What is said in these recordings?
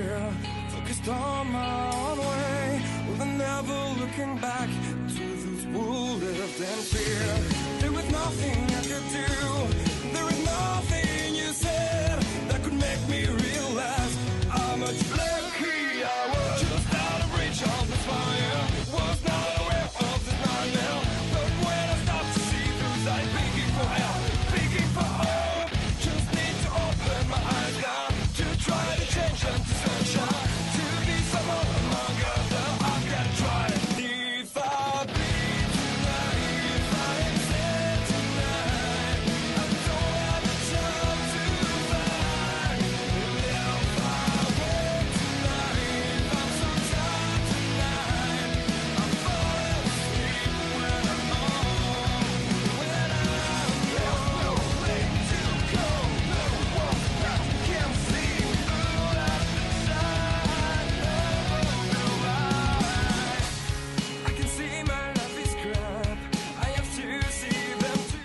fear, focused on my own way, with never looking back to those who lived in fear. There was nothing I could do, there was nothing you said that could make me realize how much lucky I was. Just out of reach of this fire, was not aware of this nightmare. But when I start to see through sight, begging for help, begging for hope, just need to open my eyes now to try to change into sunshine, to be someone among others. I've got to try. If I bleed tonight, if I am sad tonight, I don't have the time to fight. If I wake tonight, I'm so tired tonight, I fall asleep when I'm home. When I'm no place to go, no one that can see all out inside of the light. I can see my life is crap, I have to see them too.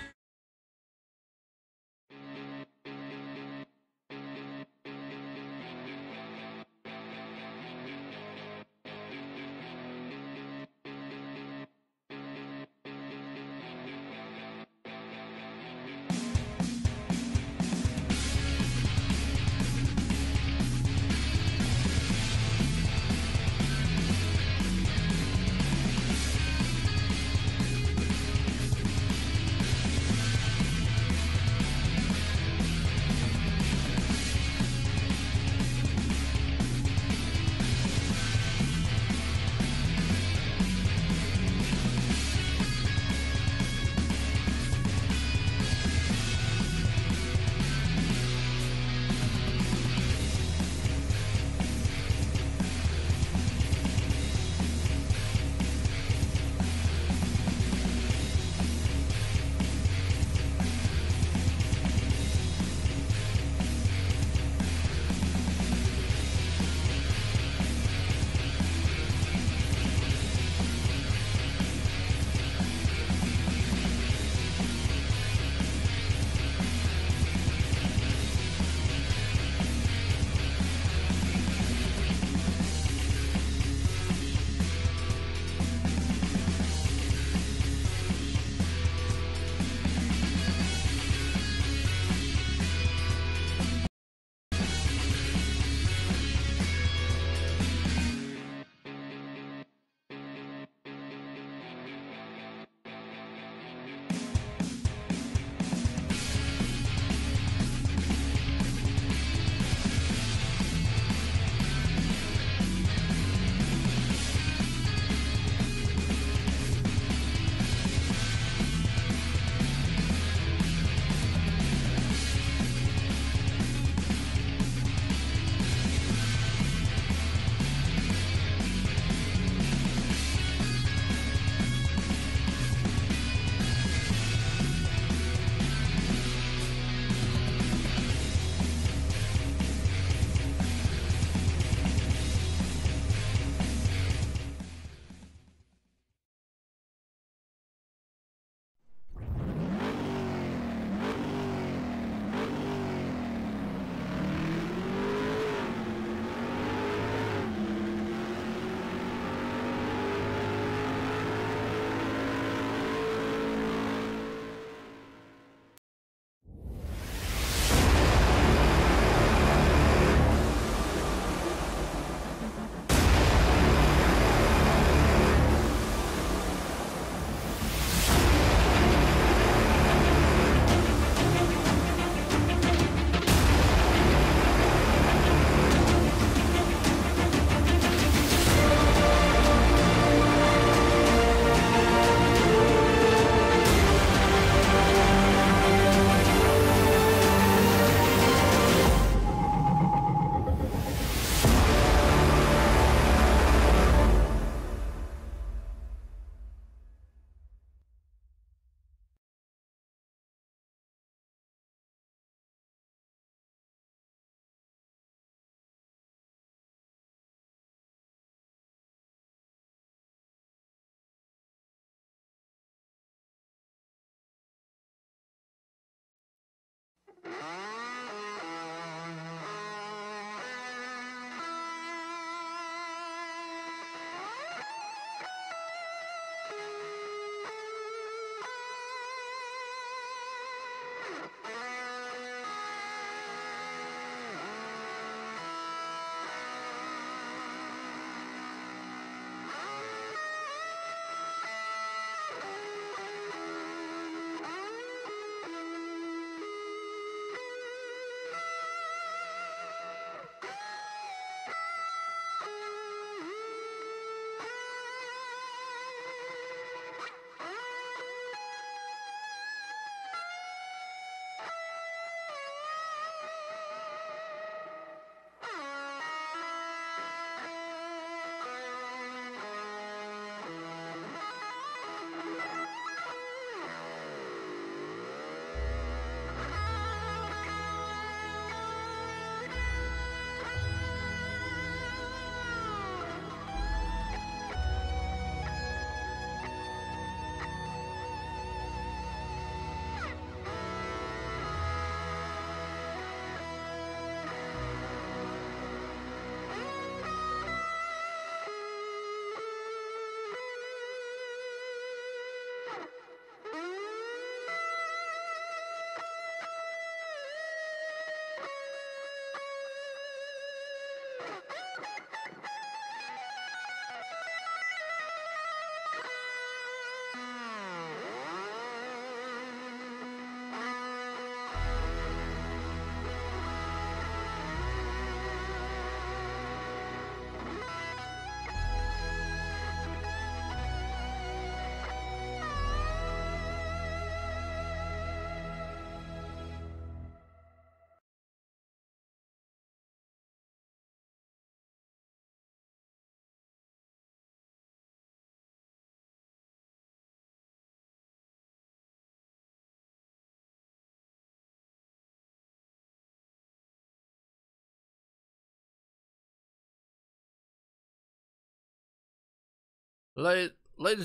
Ladies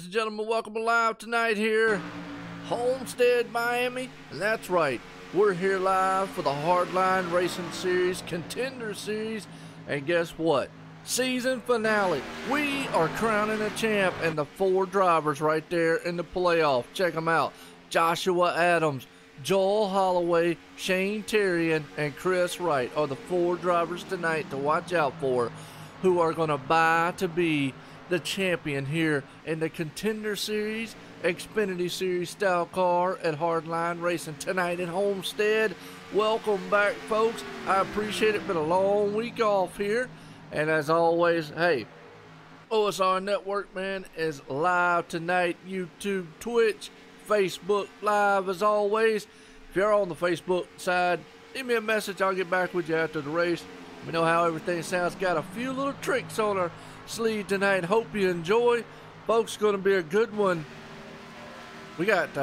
and gentlemen, welcome live tonight here, Homestead, Miami. And that's right, we're here live for the Hardline Racing Series, Contender Series, and guess what? Season finale. We are crowning a champ, and the 4 drivers right there in the playoff. Check them out. Joshua Adams, Joel Holloway, Shane Terrian, and Chris Wright are the 4 drivers tonight to watch out for, who are going to vie to be the champion here in the Contender Series, Xfinity Series style car at Hardline Racing tonight at Homestead. Welcome back, folks. I appreciate it. Been a long week off here. And as always, hey, OSR Network, man, is live tonight. YouTube, Twitch, Facebook live as always. If you're on the Facebook side, leave me a message. I'll get back with you after the race. We know how everything sounds. Got a few little tricks on our sleeve tonight. Hope you enjoy. Folks, going to be a good one. We got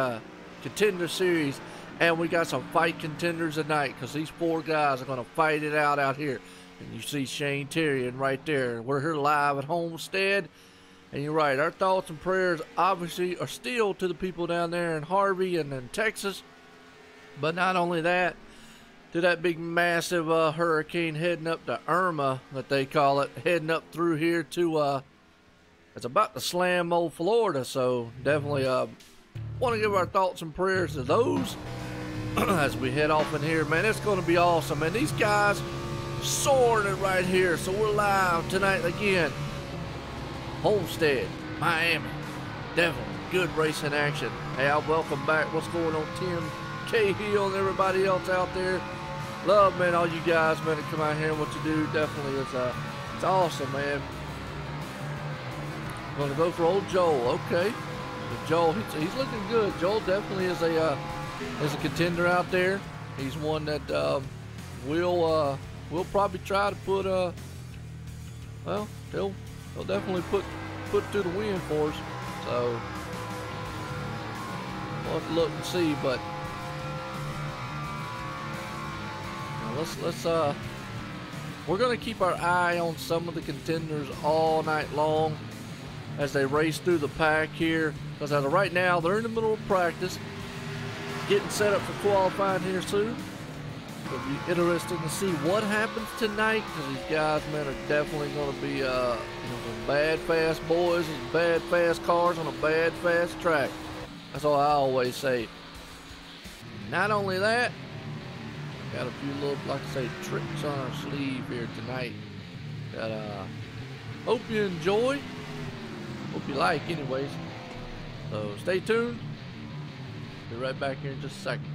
Contender Series, and we got some fight contenders tonight, because these 4 guys are going to fight it out here. And you see Shane Terrian right there. We're here live at Homestead. And you're right, our thoughts and prayers obviously are still to the people down there in Harvey and in Texas. But not only that, to that big massive hurricane heading up to Irma, that they call it, heading up through here to, it's about to slam old Florida. So definitely want to give our thoughts and prayers to those as we head off in here. Man, it's going to be awesome. And these guys soaring it right here. So we're live tonight again. Homestead, Miami. Definitely good racing action. Hey, I welcome back. What's going on, Tim Cahill and everybody else out there? Love, man, all you guys, man, to come out here and what you do. Definitely, it's awesome, man. Gonna go for old Joel. Okay, Joel, he's looking good. Joel definitely is a contender out there. He's one that we'll probably try to put well, he'll definitely put to the win for us. So we'll have to look and see, but let's we're gonna keep our eye on some of the contenders all night long as they race through the pack here, because as of right now they're in the middle of practice, getting set up for qualifying here soon. It'll be interesting to see what happens tonight, because these guys, man, are definitely going to be some bad fast boys and bad fast cars on a bad fast track. That's all I always say. Not only that, got a few little, like I say, tricks on our sleeve here tonight that hope you enjoy. Hope you like, anyways. So stay tuned. Be right back here in just a second.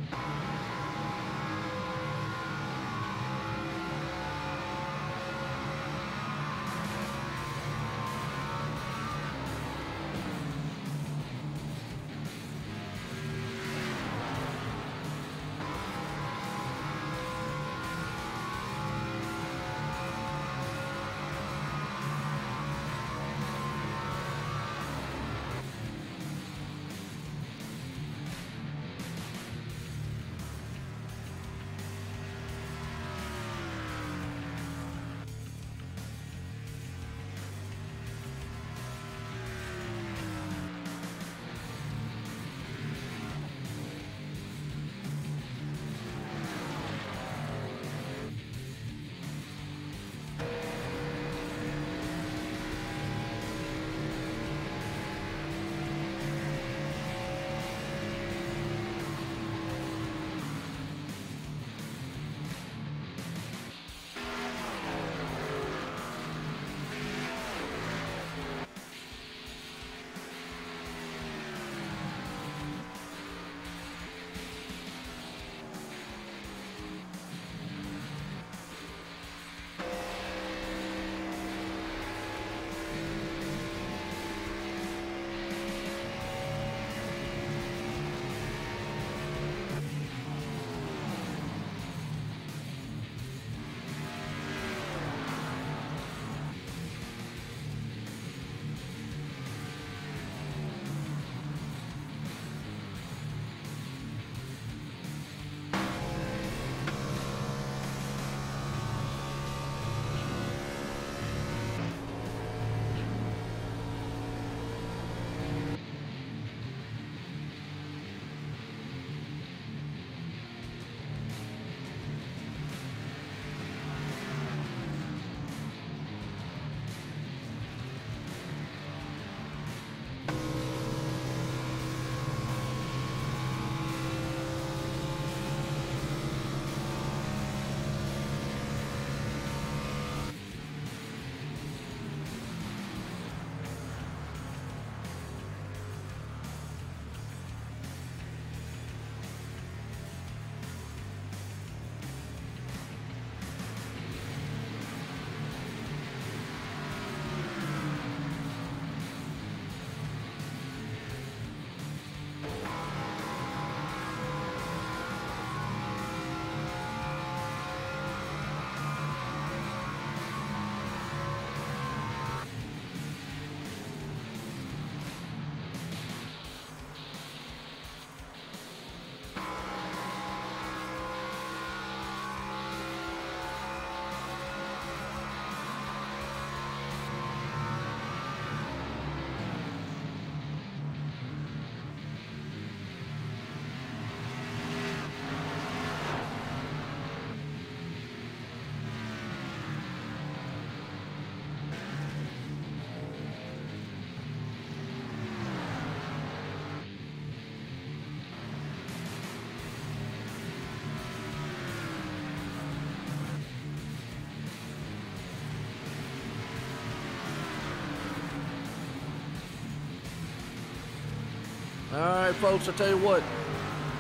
All right, folks, I tell you what,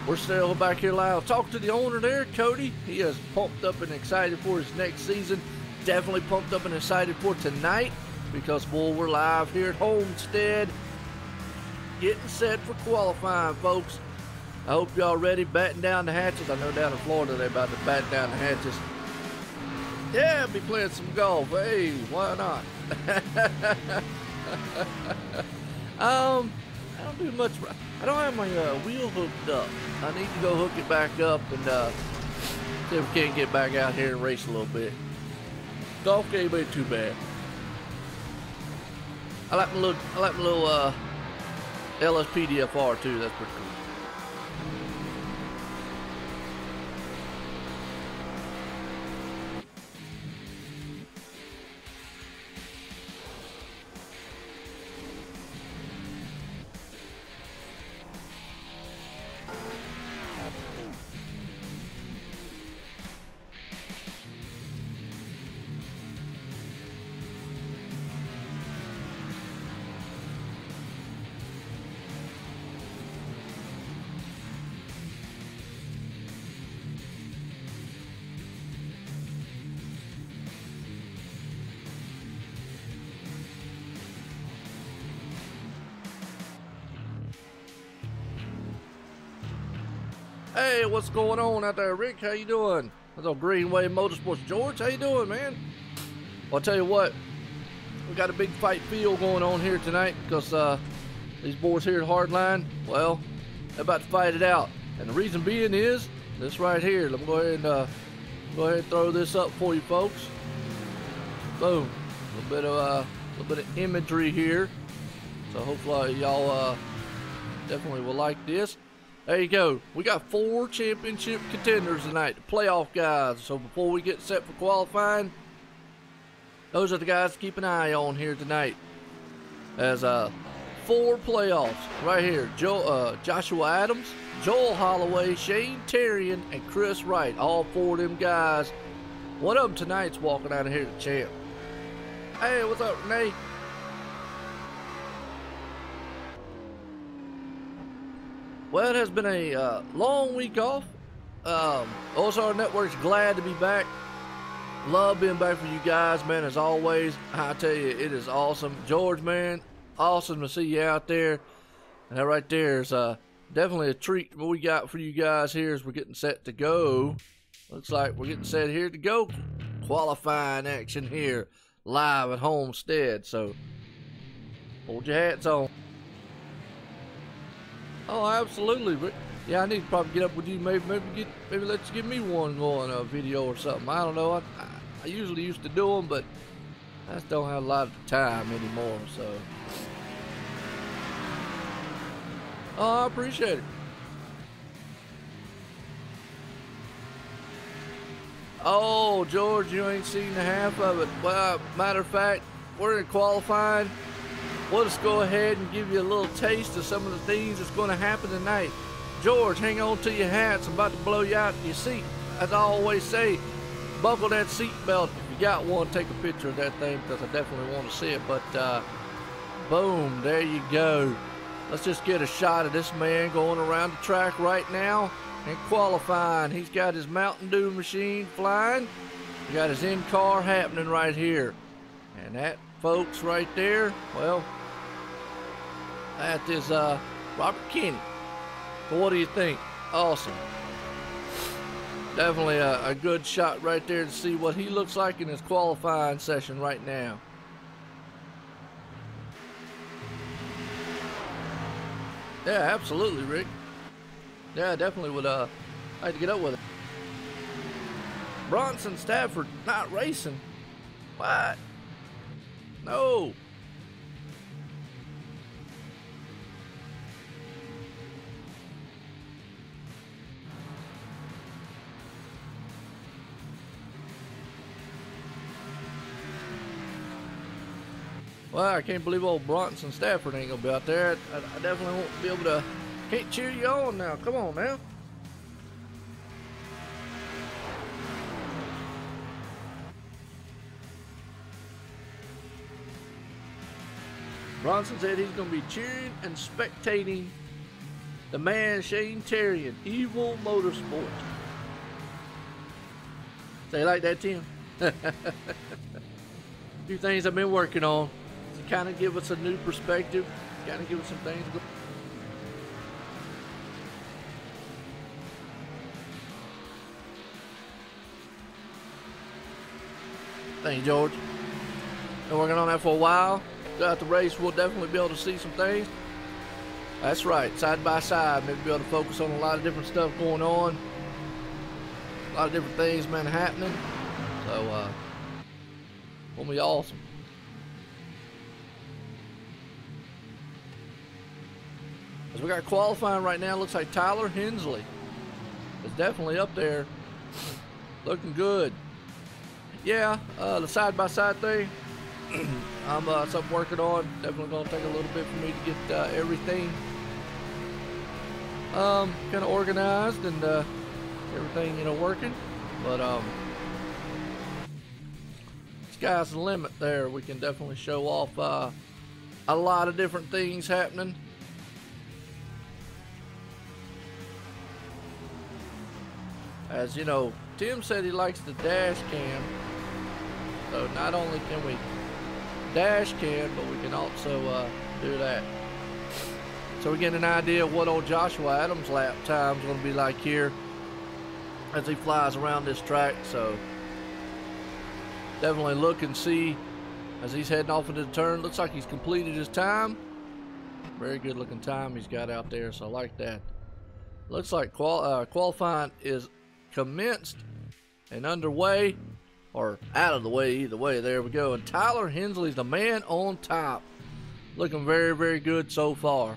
we're still back here live. Talk to the owner there, Cody. He is pumped up and excited for his next season. Definitely pumped up and excited for tonight because, boy, we're live here at Homestead, getting set for qualifying, folks. I hope y'all ready, batting down the hatches. I know down in Florida they're about to bat down the hatches. Yeah, be playing some golf. Hey, why not? I don't do much. I don't have my wheel hooked up. I need to go hook it back up and see if we can't get back out here and race a little bit. Golf game ain't too bad. I like my little LSPDFR too. That's pretty cool. Hey, what's going on out there, Rick? How you doing? That's old Greenway Motorsports. George, how you doing, man? Well, I'll tell you what, we got a big fight field going on here tonight because these boys here at Hardline, well, they're about to fight it out. And the reason being is this right here. Let me go ahead and throw this up for you folks. Boom. A little bit of imagery here. So hopefully y'all definitely will like this. There you go. We got 4 championship contenders tonight, the playoff guys. So before we get set for qualifying, those are the guys to keep an eye on here tonight. As 4 playoffs right here. Joshua Adams, Joel Holloway, Shane Terrian, and Chris Wright. All 4 of them guys. One of them tonight's walking out of here the champ. Hey, what's up, Renee? Well, it has been a long week off. OSR Network's glad to be back. Love being back for you guys, man, as always. I tell you, it is awesome. George, man, awesome to see you out there. And that right there is definitely a treat. What we got for you guys here is we're getting set to go. Looks like we're getting set here to go. Qualifying action here, live at Homestead. So, hold your hats on. Oh, absolutely. Yeah, I need to probably get up with you. Maybe let you give me one going, a video or something. I don't know. I usually used to do them, but I just don't have a lot of time anymore. So, oh, I appreciate it. Oh, George, you ain't seen the half of it. Well, matter of fact, we're in qualifying. We'll just go ahead and give you a little taste of some of the things that's going to happen tonight. George, hang on to your hats. I'm about to blow you out in your seat. As I always say, buckle that seat belt. If you got one, take a picture of that thing because I definitely want to see it. But, boom, there you go. Let's just get a shot of this man going around the track right now and qualifying. He's got his Mountain Dew machine flying. He got his in-car happening right here. And that, folks, right there, well, that is Robert Kinney. But what do you think? Awesome. Definitely a good shot right there to see what he looks like in his qualifying session right now. Yeah, absolutely, Rick. Yeah, I definitely would like to get up with it. Bronson Stafford not racing. What? No. Well, I can't believe old Bronson Stafford ain't gonna be out there. I definitely won't be able to. Can't cheer you on now. Come on now. Bronson said he's gonna be cheering and spectating the man Shane Terrian, Evil Motorsports. Say like that, Tim? A few things I've been working on to kind of give us a new perspective, kind of give us some things. Thank you, George. Been working on that for a while. Throughout the race, we'll definitely be able to see some things. That's right, side by side, maybe be able to focus on a lot of different stuff going on. A lot of different things, man, happening. So, gonna be awesome. As we got qualifying right now, looks like Tyler Hensley is definitely up there, looking good. Yeah, the side-by-side thing, I'm something working on. Definitely gonna take a little bit for me to get everything kind of organized and everything, you know, working. But sky's the limit there. We can definitely show off a lot of different things happening. As you know, Tim said he likes the dash cam. So not only can we dash cam, but we can also do that. So we get an idea of what old Joshua Adams' lap time is going to be like here as he flies around this track. So definitely look and see as he's heading off into the turn. Looks like he's completed his time. Very good looking time he's got out there, so I like that. Looks like qualifying is commenced and underway, or out of the way, either way. There we go. And Tyler Hensley's the man on top. Looking very, very good so far.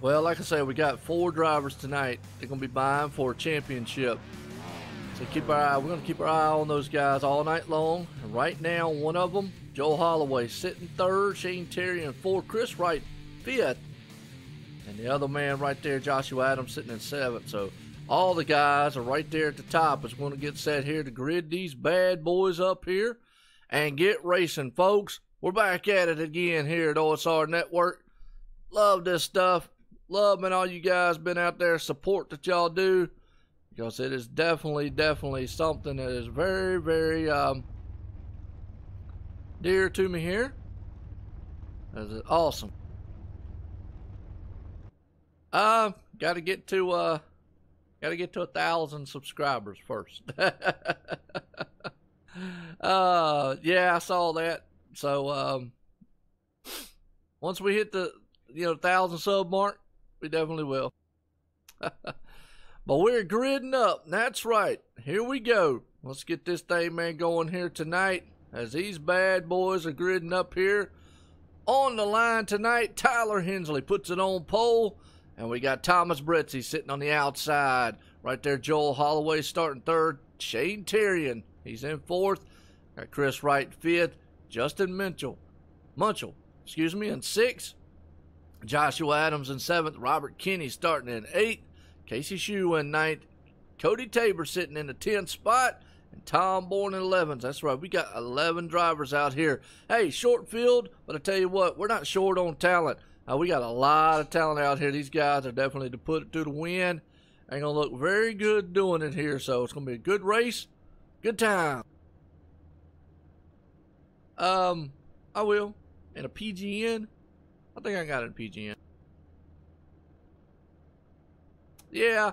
Well, like I said, we got 4 drivers tonight. They're going to be vying for a championship. So keep our eye. We're going to keep our eye on those guys all night long. And right now, one of them, Joe Holloway, sitting 3rd. Shane Terrian 4th. Chris Wright 5th. And the other man right there, Joshua Adams, sitting in 7th. So all the guys are right there at the top. It's going to get set here to grid these bad boys up here and get racing, folks. We're back at it again here at OSR Network. Love this stuff. Love, man, all you guys been out there, support that y'all do, because it is definitely something that is very, very dear to me here. That's awesome. Gotta get to 1,000 subscribers first. Yeah, I saw that. So once we hit the 1,000 sub mark, we definitely will. But we're gridding up. That's right. Here we go. Let's get this thing, man, going here tonight. As these bad boys are gridding up here. On the line tonight, Tyler Hensley puts it on pole. And we got Thomas Bretzi sitting on the outside. Right there, Joel Holloway starting 3rd. Shane Terrian, he's in 4th. Got Chris Wright 5th. Justin Munchel, in 6th. Joshua Adams in 7th. Robert Kinney starting in 8th. Casey Shue in 9th. Cody Tabor sitting in the 10th spot. And Tom Bourne in 11th. That's right. We got 11 drivers out here. Hey, short field, but I tell you what, we're not short on talent. We got a lot of talent out here. These guys are definitely to put it to the win. They're going to look very good doing it here. So it's going to be a good race. Good time. I will. In a PGN. I think I got it in PGN. Yeah.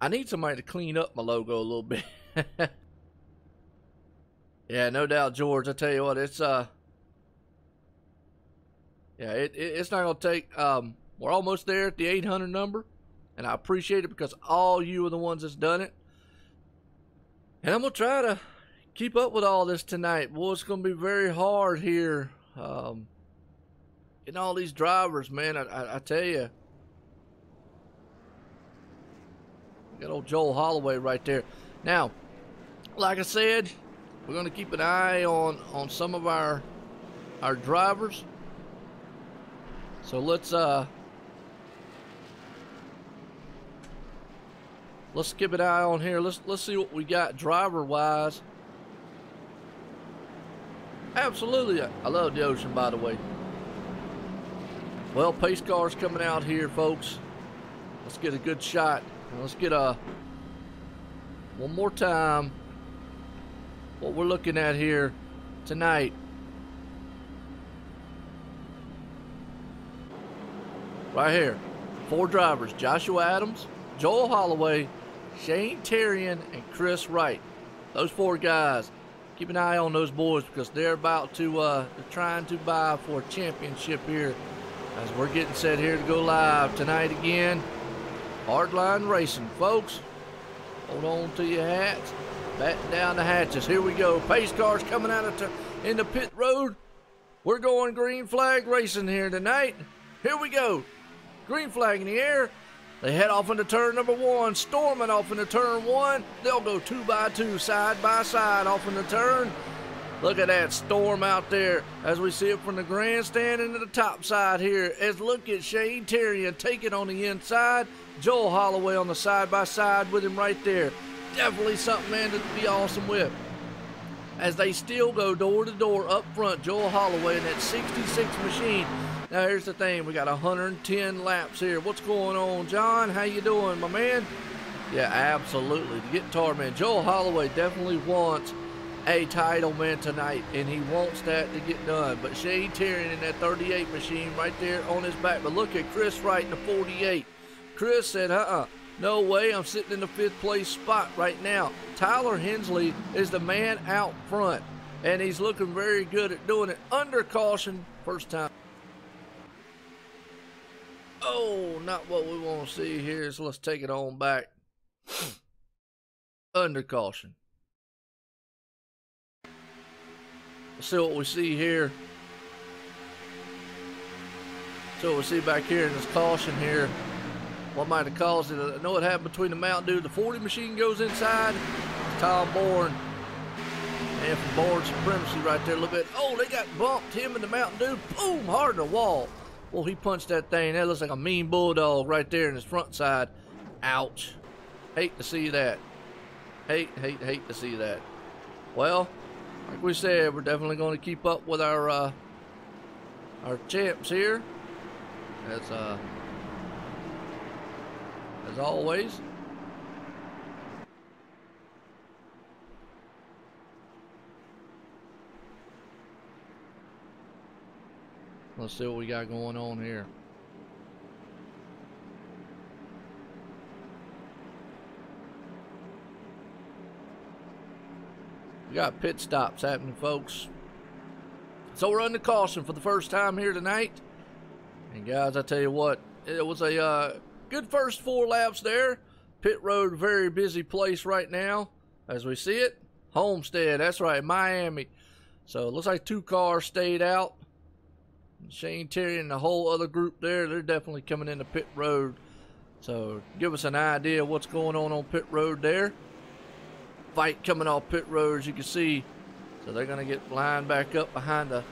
I need somebody to clean up my logo a little bit. Yeah, no doubt, George. I tell you what, it's yeah, it's not gonna take. We're almost there at the 800 number, and I appreciate it because all you are the ones that's done it. And I'm gonna try to keep up with all this tonight. Boy, it's gonna be very hard here. Getting all these drivers, man. I tell you, Got old Joel Holloway right there. Now, like I said, we're going to keep an eye on some of our drivers. So let's keep an eye on here. Let's see what we got driver wise. Absolutely, I love the ocean, by the way. Well, pace cars coming out here, folks. Let's get a good shot. Let's get one more time what we're looking at here tonight. Right here, 4 drivers: Joshua Adams, Joel Holloway, Shane Terrian, and Chris Wright. Those 4 guys. Keep an eye on those boys because they're about to they're trying to vie for a championship here as we're getting set here to go live tonight again. Hardline Racing, folks. Hold on to your hats. Batten down the hatches. Here we go. Pace cars coming out in the pit road. We're going green flag racing here tonight. Here we go. Green flag in the air. They head off into turn number 1, storming off into turn 1. They'll go 2 by 2, side by side off into turn. Look at that storm out there as we see it from the grandstand into the top side here. As look at Shane Terrian taking on the inside. Joel Holloway on the side by side with him right there. Definitely something, man, to be awesome with. As they still go door to door up front, Joel Holloway in that 66 machine. Now here's the thing, we got 110 laps here. What's going on, John? How you doing, my man? Yeah, absolutely. The guitar man, Joel Holloway definitely wants a title, man, tonight, and he wants that to get done. But Shane Terrian in that 38 machine right there on his back. But look at Chris Wright in the 48. Chris said, no way, I'm sitting in the 5th place spot right now. Tyler Hensley is the man out front, and he's looking very good at doing it under caution. First time. Oh, not what we want to see here, so let's take it on back. Under caution. Let's see what we see here. So what we see back here in this caution here. What might have caused it? I know what happened between the Mountain Dew. The 40 machine goes inside. Tom Bourne. And from Bourne Supremacy right there. Look at, oh, they got bumped. Him and the Mountain Dew. Boom, hard in the wall. Well, he punched that thing. That looks like a mean bulldog right there in his front side. Ouch. Hate to see that. Hate to see that. Well, like we said, we're definitely going to keep up with our champs here. As always. Let's see what we got going on here. We got pit stops happening, folks. So we're under caution for the first time here tonight. And guys, I tell you what, it was a good first 4 laps there. Pit road, very busy place right now as we see it. Homestead, that's right, Miami. So it looks like 2 cars stayed out. Shane Terrian and the whole other group there, they're definitely coming into pit road. So give us an idea of what's going on pit road there. Fight coming off pit road, as you can see. So they're going to get lined back up behind the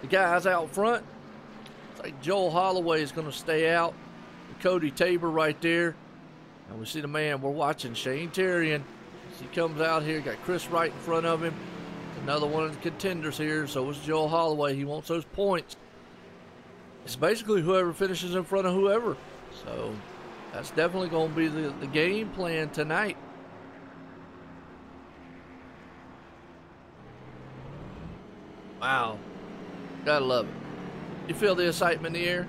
guys out front. It's like Joel Holloway is going to stay out. Cody Tabor right there. And we see the man we're watching, Shane Terrian. As he comes out here, got Chris Wright in front of him. Another one of the contenders here. So it's Joel Holloway. He wants those points. It's basically whoever finishes in front of whoever. So that's definitely going to be the game plan tonight. Wow. Gotta love it. You feel the excitement in the air?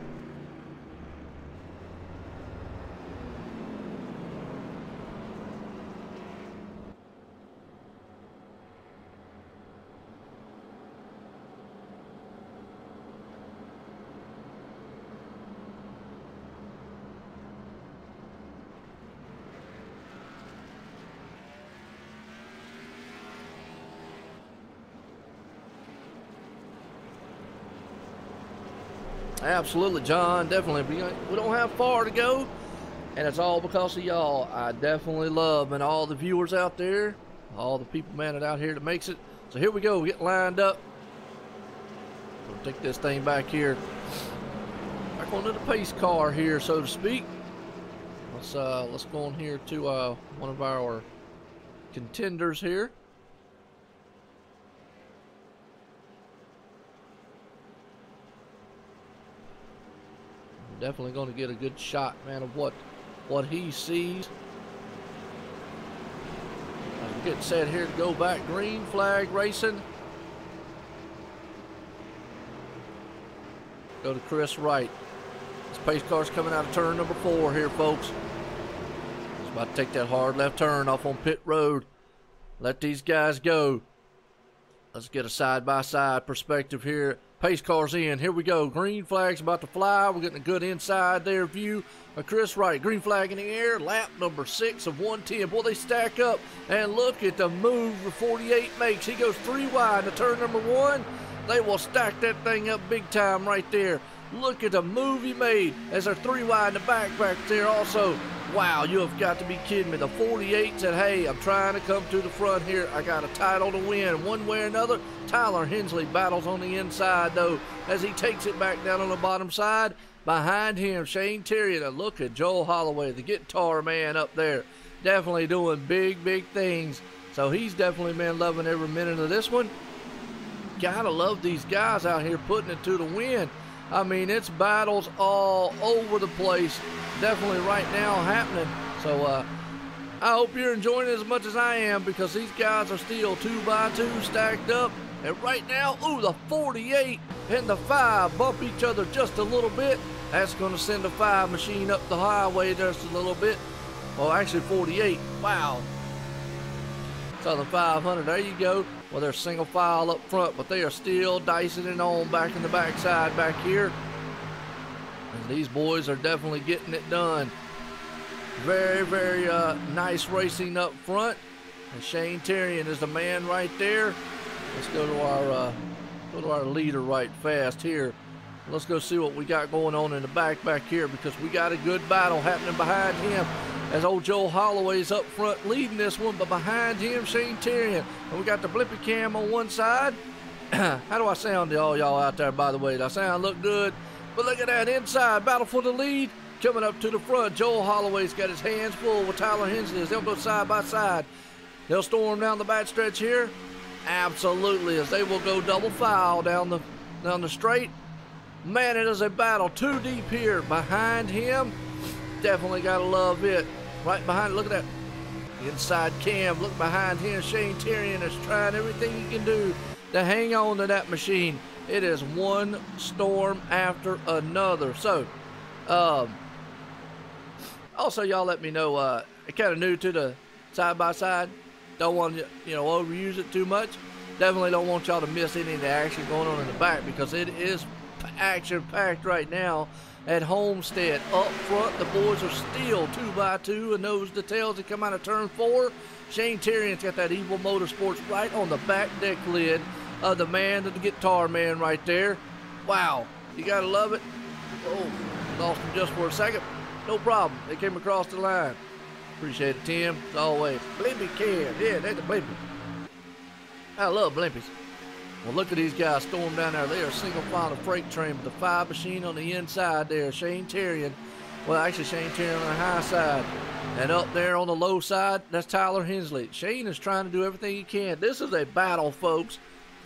Absolutely, John, definitely. We don't have far to go. And it's all because of y'all. I definitely love, and all the viewers out there, all the people, man, that out here that makes it. So here we go, get lined up. We'll take this thing back here. Back onto the pace car here, so to speak. Let's go on here to one of our contenders here. I'm definitely going to get a good shot, man, of what he sees. As we get set here to go back, green flag racing. Go to Chris Wright. This pace car's coming out of turn number 4 here, folks. He's about to take that hard left turn off on pit road. Let these guys go. Let's get a side-by-side perspective here. Pace car's in. Here we go. Green flag's about to fly. We're getting a good inside there view of Chris Wright. Green flag in the air. Lap number 6 of 110. Boy, they stack up. And look at the move the 48 makes. He goes 3 wide to turn number 1. They will stack that thing up big time right there. Look at the move he made as they're 3 wide in the back there also. Wow, you have got to be kidding me. The 48 said, hey, I'm trying to come to the front here. I got a title to win one way or another. Tyler Hensley battles on the inside, though, as he takes it back down on the bottom side. Behind him, Shane Terrian. And look at Joel Holloway, the guitar man up there. Definitely doing big, big things. So he's definitely been loving every minute of this one. Gotta love these guys out here putting it to the win. I mean, it's battles all over the place. Definitely right now happening. So I hope you're enjoying it as much as I am, because these guys are still 2 by 2 stacked up. And right now, ooh, the 48 and the 5 bump each other just a little bit. That's going to send the 5 machine up the highway just a little bit. Well, actually 48. Wow. So the 500, there you go. Well, they're single file up front, but they are still dicing it on back in the backside back here. And these boys are definitely getting it done. Very, very nice racing up front. And Shane Terrian is the man right there. Let's go to our leader right fast here. Let's go see what we got going on in the back here, because we got a good battle happening behind him. As old Joel Holloway's up front leading this one, but behind him, Shane Terrian. And we got the blippy cam on one side. How do I sound to all y'all out there, by the way? Do I sound look good? But look at that inside battle for the lead. Coming up to the front, Joel Holloway's got his hands full with Tyler Hensley as they'll go side by side. They'll storm down the back stretch here. Absolutely, as they will go double file down the straight. Man, it is a battle 2 deep here. Behind him, definitely gotta love it. Right behind, look at that inside cam. Look behind him, Shane Terrian is trying everything he can do to hang on to that machine. It is one storm after another. So, also y'all let me know, kind of new to the side-by-side. Don't want to, overuse it too much. Definitely don't want y'all to miss any of the action going on in the back, because it is action-packed right now at Homestead. Up front, the boys are still 2 by 2 and nose to tails that come out of turn 4. Shane Terrian's got that Evil Motorsports right on the back deck lid of the man, the guitar man right there. Wow, you gotta love it. Oh, lost him just for a second. No problem, they came across the line. Appreciate it, Tim, as always. Blimpy Cam, yeah, that's the Blimpy. I love Blimpies. Well, look at these guys storm down there. They are single file freight train with the 5 machine on the inside there. Shane Terrian. Well, actually, Shane Terrian on the high side. And up there on the low side, that's Tyler Hensley. Shane is trying to do everything he can. This is a battle, folks,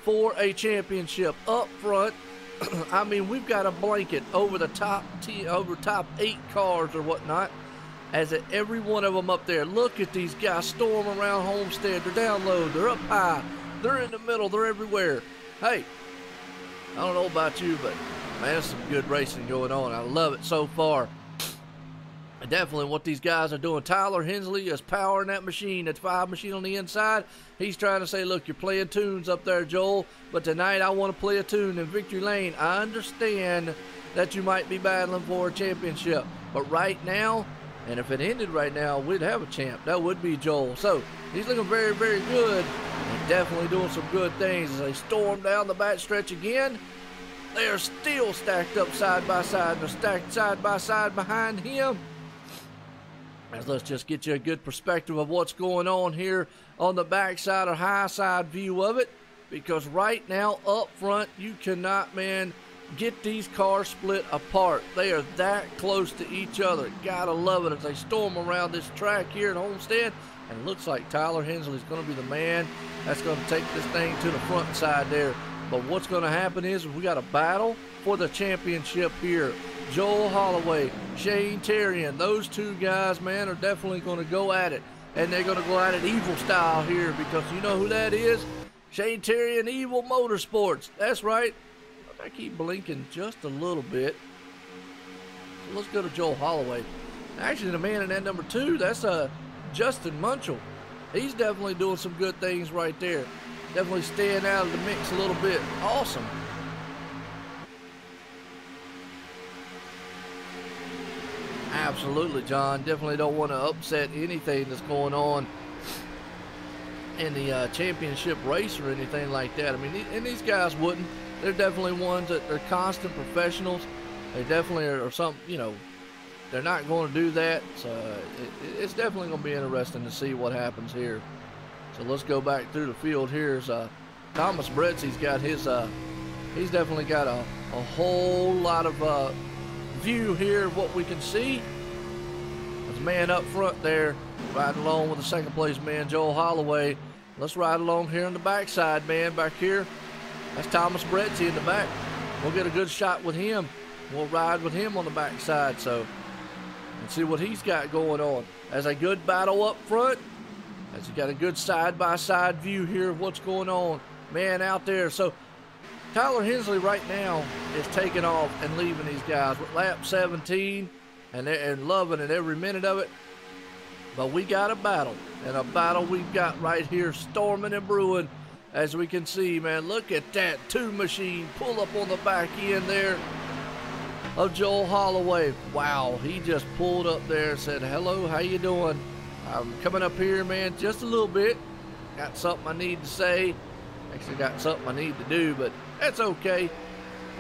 for a championship. Up front, I mean, we've got a blanket over the top 8 cars or whatnot. As at every one of them up there. Look at these guys storm around Homestead. They're down low. They're up high. They're in the middle. They're everywhere. Hey, I don't know about you, but man, there's some good racing going on. I love it so far. And definitely what these guys are doing. Tyler Hensley is powering that machine. That 5 machine on the inside. He's trying to say, look, you're playing tunes up there, Joel. But tonight I want to play a tune in Victory Lane. I understand that you might be battling for a championship. But right now, and if it ended right now, we'd have a champ. That would be Joel. So he's looking very, very good. And definitely doing some good things as they storm down the back stretch again. They are still stacked up side by side. They're stacked side by side behind him. Let's just get you a good perspective of what's going on here on the backside or high side view of it. Because right now up front, you cannot, man, get these cars split apart. They are that close to each other. Gotta love it as they storm around this track here at Homestead. And it looks like Tyler Hensley's going to be the man that's going to take this thing to the front side there. But what's going to happen is we got a battle for the championship here. Joel Holloway, Shane Terrian, those two guys, man, are definitely going to go at it. And they're going to go at it evil style here, because you know who that is? Shane Terrian, Evil Motorsports. That's right. I keep blinking just a little bit. So let's go to Joel Holloway. Actually, the man in that number 2, that's Justin Munchell. He's definitely doing some good things right there. Definitely staying out of the mix a little bit. Awesome. Absolutely, John. Definitely don't want to upset anything that's going on in the championship race or anything like that. I mean, and these guys wouldn't. They're definitely ones that are constant professionals. They definitely are some, you know, they're not going to do that. So it's definitely going to be interesting to see what happens here. So let's go back through the field. Here's Thomas Bretzy's got his, he's definitely got a whole lot of view here of what we can see. There's a man up front there riding along with the second place man, Joel Holloway. Let's ride along here on the backside, man, back here. That's Thomas Bretzy in the back. We'll get a good shot with him. We'll ride with him on the backside, so and see what he's got going on. As a good battle up front, as you got a good side-by-side view here of what's going on, man, out there. So Tyler Hensley right now is taking off and leaving these guys with lap 17 and loving it every minute of it. But we got a battle, and a battle we've got right here storming and brewing. As we can see, man, look at that 2 machine pull up on the back end there of Joel Holloway. Wow, he just pulled up there and said, hello, how you doing? I'm coming up here, man, just a little bit. Got something I need to say. Actually got something I need to do, but that's okay.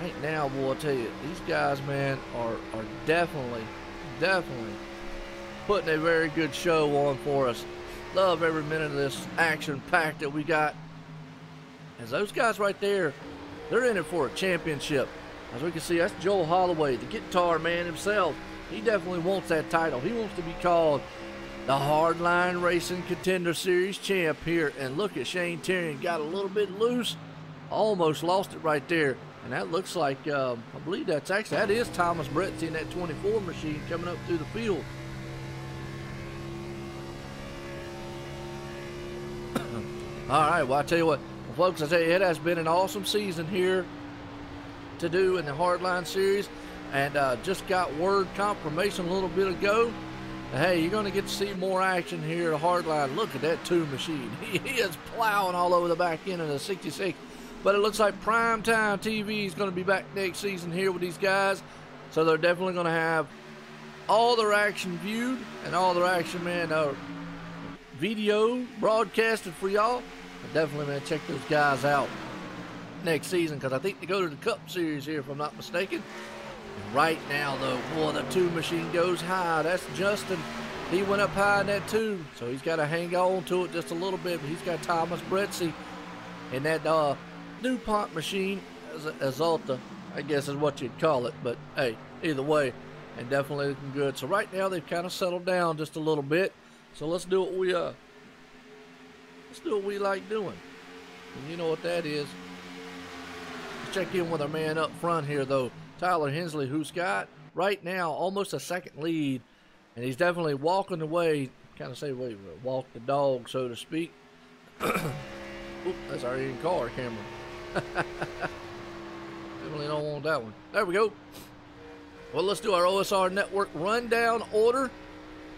Right now, boy, I'll tell you, these guys, man, are definitely putting a very good show on for us. Love every minute of this action pack that we got. As those guys right there, they're in it for a championship. As we can see, that's Joel Holloway, the guitar man himself. He definitely wants that title. He wants to be called the Hardline Racing Contender Series champ here. And look at Shane Terrian, got a little bit loose. Almost lost it right there. And that looks like, I believe that is Thomas Bretzy in that 24 machine coming up through the field. All right, well, I tell you what, folks, I tell you, it has been an awesome season here to do in the Hardline Series. And just got word confirmation a little bit ago. Hey, you're going to get to see more action here at Hardline. Look at that 2 machine. He is plowing all over the back end of the 66. But it looks like Primetime TV is going to be back next season here with these guys. So they're definitely going to have all their action viewed and all their action, man, video broadcasted for y'all. Definitely, man, check those guys out next season, because I think they go to the Cup Series here, if I'm not mistaken. And right now, though, boy, the 2 machine goes high. That's Justin. He went up high in that 2, so he's got to hang on to it just a little bit. But he's got Thomas Bretzy in that DuPont machine, Azalta, I guess is what you'd call it. But, hey, either way, and definitely looking good. So right now, they've kind of settled down just a little bit. So let's do what we like doing. And you know what that is. Let's check in with our man up front here, though. Tyler Hensley, who's got right now almost a second lead. And he's definitely walking the way, kind of say, walk the dog, so to speak. Oop, that's our in-car camera. Definitely don't want that one. There we go. Well, let's do our OSR Network rundown order.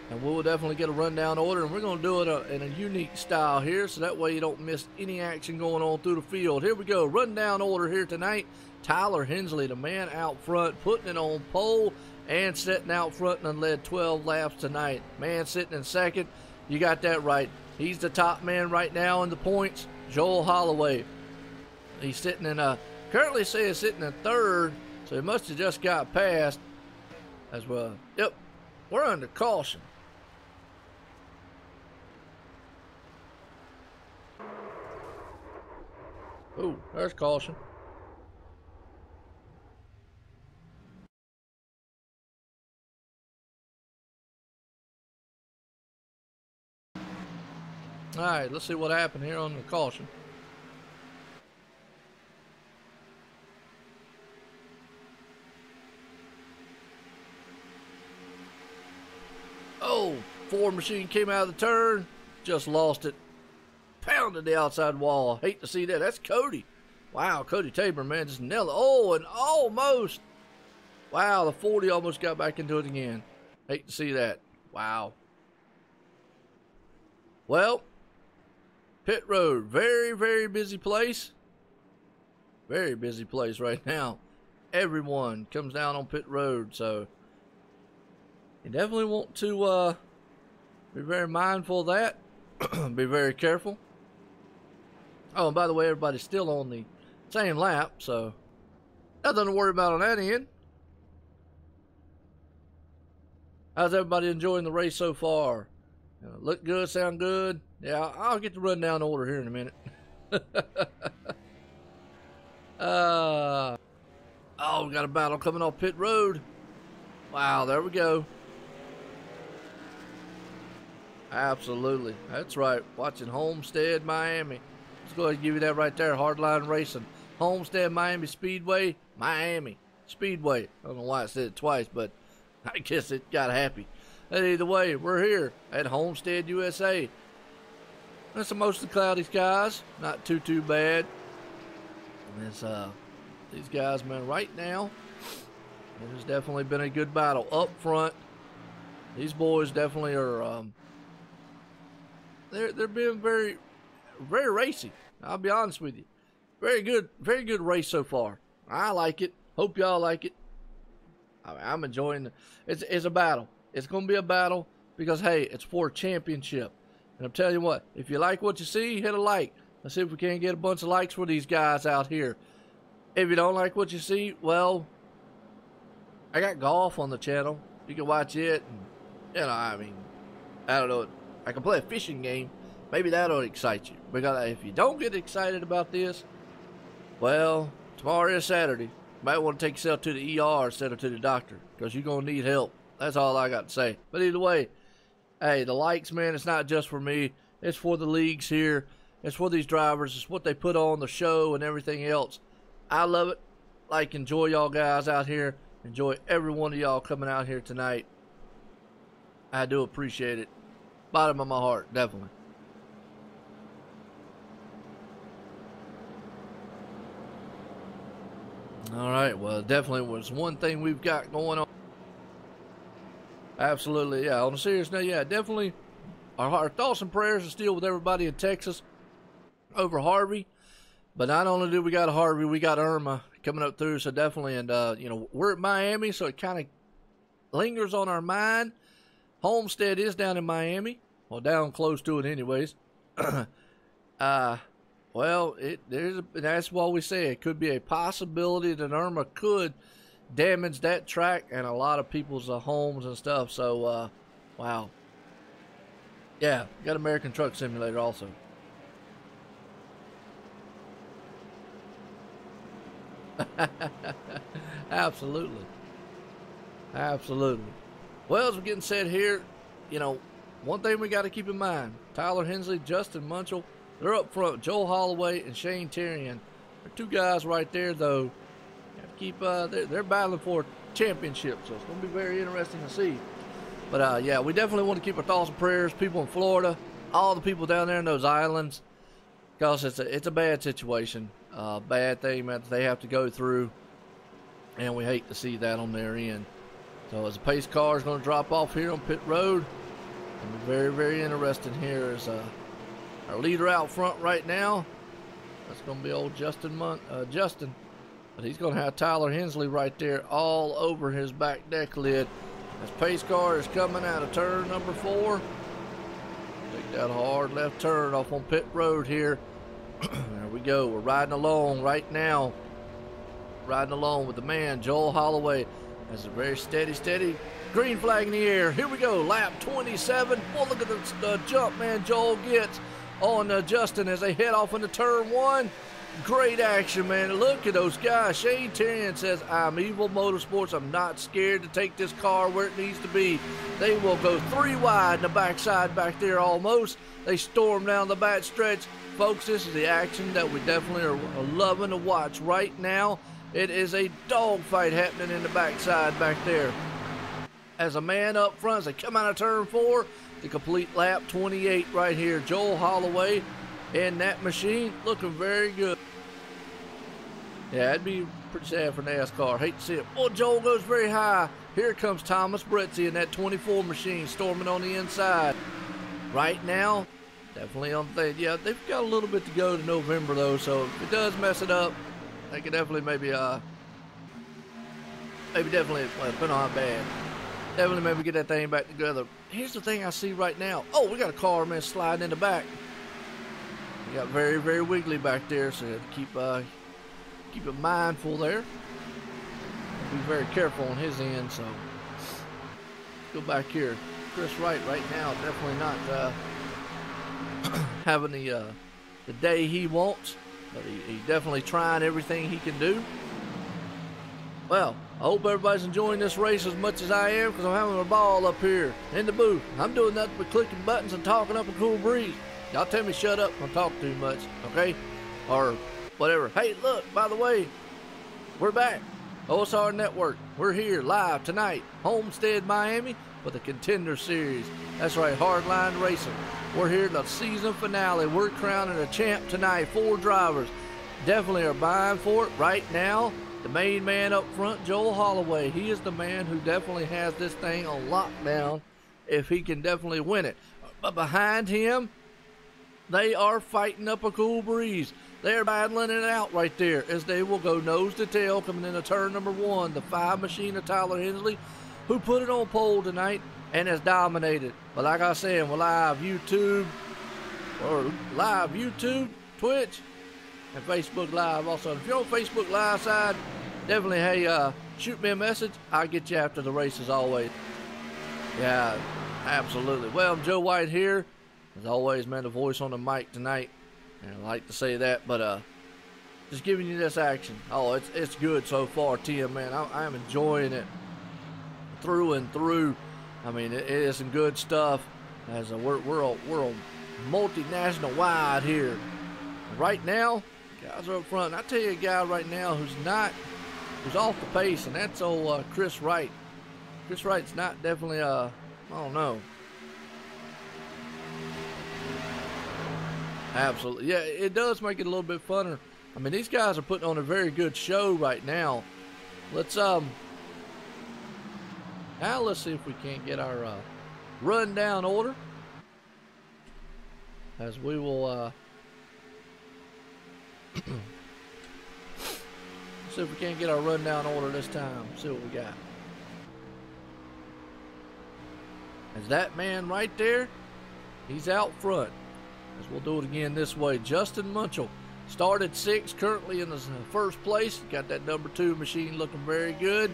And we'll definitely get a rundown order, and we're going to do it in a unique style here, so that way you don't miss any action going on through the field. Here we go, rundown order here tonight. Tyler Hensley, the man out front, putting it on pole and sitting out front and led 12 laps tonight. Man sitting in second, you got that right. He's the top man right now in the points, Joel Holloway. He's sitting in currently says sitting in third, so he must have just got past as well. Yep, we're under caution. Oh, there's caution. All right, let's see what happened here on the caution. Oh, Ford machine came out of the turn, just lost it. Pounded the outside wall. Hate to see that. That's Cody. Wow, Cody Tabor, man, just nailed it. Oh, and almost. Wow, the 40 almost got back into it again. Hate to see that. Wow. Well, pit road, very, very busy place. Very busy place right now. Everyone comes down on pit road, so you definitely want to be very mindful of that. Be very careful. Oh, and by the way, everybody's still on the same lap, so nothing to worry about on that end. How's everybody enjoying the race so far? Look good, sound good? Yeah, I'll get the rundown order here in a minute. Oh, we got a battle coming off pit road. Wow, there we go. Absolutely. That's right. Watching Homestead, Miami. Let's go ahead and give you that right there. Hardline Racing. Homestead, Miami Speedway. Miami Speedway. I don't know why I said it twice, but I guess it got happy. But either way, we're here at Homestead, USA. It's mostly cloudy skies. Not too bad. And it's, these guys, man, right now, it has definitely been a good battle up front. These boys definitely are, they're being very, very racy. I'll be honest with you. Very good race so far. I like it. Hope y'all like it. I'm enjoying it. It's a battle. It's going to be a battle because, hey, it's for a championship. And I'm telling you what, if you like what you see, hit a like. Let's see if we can get a bunch of likes for these guys out here. If you don't like what you see, well, I got golf on the channel. You can watch it. And, you know, I mean, I don't know. I can play a fishing game. Maybe that'll excite you. Because if you don't get excited about this, well, tomorrow is Saturday. You might want to take yourself to the ER instead of to the doctor. Because you're going to need help. That's all I got to say. But either way, hey, the likes, man, it's not just for me. It's for the leagues here. It's for these drivers. It's what they put on the show and everything else. I love it. Like, enjoy y'all guys out here. Enjoy every one of y'all coming out here tonight. I do appreciate it. Bottom of my heart, definitely. All right, well, definitely was one thing we've got going on. Absolutely, yeah. On a serious note, yeah, definitely. Our thoughts and prayers are still with everybody in Texas over Harvey. But not only do we got Harvey, we got Irma coming up through. So definitely, and you know, we're at Miami, so it kind of lingers on our mind. Homestead is down in Miami, well, down close to it, anyways. Well, that's why we say it could be a possibility that Irma could damage that track and a lot of people's homes and stuff. So, wow. Yeah, got American Truck Simulator also. Absolutely. Absolutely. Well, as we're getting set here, you know, one thing we got to keep in mind, Tyler Hensley, Justin Munchell, they're up front. Joel Holloway and Shane Terrian. They're two guys right there, though. You have to keep, they're battling for a championship, so it's going to be very interesting to see. But, yeah, we definitely want to keep our thoughts and prayers, people in Florida, all the people down there in those islands, because it's a bad situation, bad thing that they have to go through, and we hate to see that on their end. So as the pace car is going to drop off here on pit road, it'll be very, very interesting here as our leader out front right now. That's going to be old Justin. But he's going to have Tyler Hensley right there all over his back deck lid. As pace car is coming out of turn number 4. Take that hard left turn off on pit road here. There we go. We're riding along right now. Riding along with the man, Joel Holloway. That's a very steady green flag in the air. Here we go, lap 27. Oh, look at the jump, man, Joel gets on Justin as they head off into turn 1. Great action, man. Look at those guys. Shane Terrian says, I'm Evil Motorsports. I'm not scared to take this car where it needs to be. They will go 3 wide in the backside back there almost. They storm down the back stretch. Folks, this is the action that we definitely are loving to watch right now. It is a dogfight happening in the backside back there. As a man up front, as they come out of turn 4, the complete lap 28 right here. Joel Holloway in that machine looking very good. Yeah, it'd be pretty sad for NASCAR. Hate to see it. Oh, Joel goes very high. Here comes Thomas Bretzi in that 24 machine, storming on the inside. Right now, definitely on the thing. Yeah, they've got a little bit to go to November, though, so if it does mess it up, they could definitely maybe definitely, well, depending on how bad, definitely maybe get that thing back together. Here's the thing I see right now. Oh, we got a car, man, sliding in the back. We got very, very wiggly back there, so you have to keep it mindful there. Be very careful on his end. So let's go back here. Chris Wright right now definitely not having the day he wants, but he's definitely trying everything he can do. Well, I hope everybody's enjoying this race as much as I am, because I'm having a ball up here in the booth. I'm doing nothing but clicking buttons and talking up a cool breeze. Y'all tell me shut up, don't talk too much, okay? Or whatever. Hey, look, by the way, we're back. OSR Network. We're here live tonight, Homestead, Miami, for the Contender Series. That's right, Hardline Racing. We're here the season finale. We're crowning a champ tonight. 4 drivers definitely are vying for it right now. The main man up front, Joel Holloway. He is the man who definitely has this thing on lockdown if he can definitely win it. But behind him, they are fighting up a cool breeze. They're battling it out right there as they will go nose to tail coming into turn number 1. The 5 machine of Tyler Hensley, who put it on pole tonight and has dominated. But like I said, we're live YouTube, Twitch, and Facebook Live also. If you're on Facebook Live side, definitely, hey, shoot me a message. I'll get you after the race as always. Yeah, absolutely. Well, I'm Joe White here. As always, man, the voice on the mic tonight. And I like to say that, but just giving you this action. Oh, it's good so far, Tim, man. I'm enjoying it through and through. I mean, it is some good stuff. As we're a multinational wide here. Right now, guys are up front. I tell you a guy right now who's off the pace, and that's old Chris Wright. Chris Wright's not definitely I don't know. Absolutely. Yeah, it does make it a little bit funner. I mean, these guys are putting on a very good show right now. Let's now let's see if we can't get our rundown order. As we will see if we can't get our rundown order this time. See what we got. As that man right there, he's out front. As we'll do it again this way. Justin Munchell started 6th, currently in the first place. Got that number 2 machine looking very good.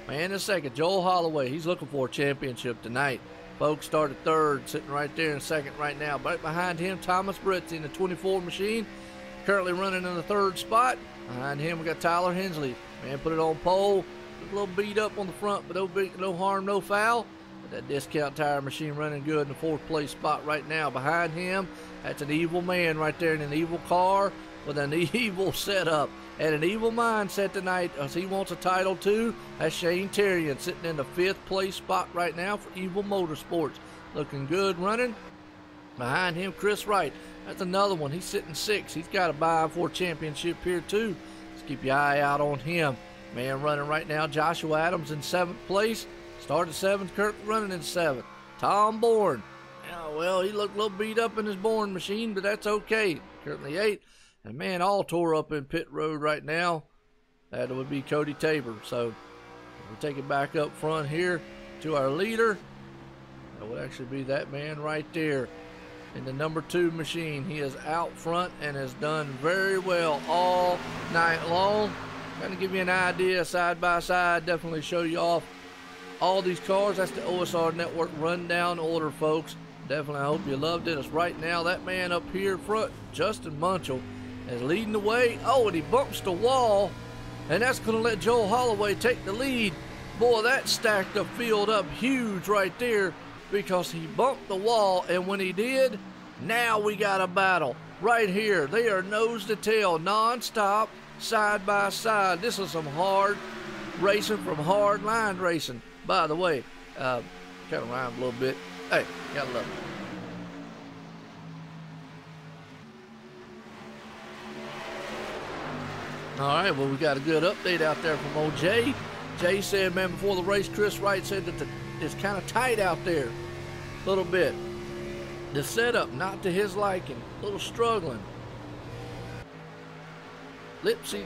Man in 2nd, Joel Holloway. He's looking for a championship tonight. Folks started 3rd, sitting right there in 2nd right now. Right behind him, Thomas Bretzi in the 24 machine, currently running in the 3rd spot. Behind him, we got Tyler Hensley. Man put it on pole. A little beat up on the front, but no harm, no foul. That discount tire machine running good in the 4th place spot right now. Behind him, that's an evil man right there in an evil car with an evil setup and an evil mindset tonight as he wants a title too. That's Shane Terrian sitting in the 5th place spot right now for Evil Motorsports. Looking good running. Behind him, Chris Wright. That's another one. He's sitting 6th. He's got a buy for a championship here too. Let's keep your eye out on him. Man running right now, Joshua Adams in 7th place. Started 7th, currently running in 7th. Tom Bourne. Yeah, well, he looked a little beat up in his Bourne machine, but that's okay. Currently 8th. And man, all tore up in pit road right now. That would be Cody Tabor. So we'll take it back up front here to our leader. That would actually be that man right there in the number 2 machine. He is out front and has done very well all night long. Kind of give you an idea side by side. Definitely show you off all these cars. That's the OSR Network rundown order, folks. Definitely, I hope you loved it. It's right now that man up here front, Justin Munchell. is leading the way. Oh, and he bumps the wall, and that's going to let Joel Holloway take the lead. Boy, that stacked the field up huge right there because he bumped the wall, and when he did, now we got a battle right here. They are nose to tail, non-stop, side by side. This is some hard racing from Hardline Racing. By the way, kind of rhymed a little bit. Hey, gotta love it. All right, well, we got a good update out there from old Jay. Jay said, man, before the race, Chris Wright said that it's kind of tight out there a little bit. The setup, not to his liking, a little struggling. Lipsy,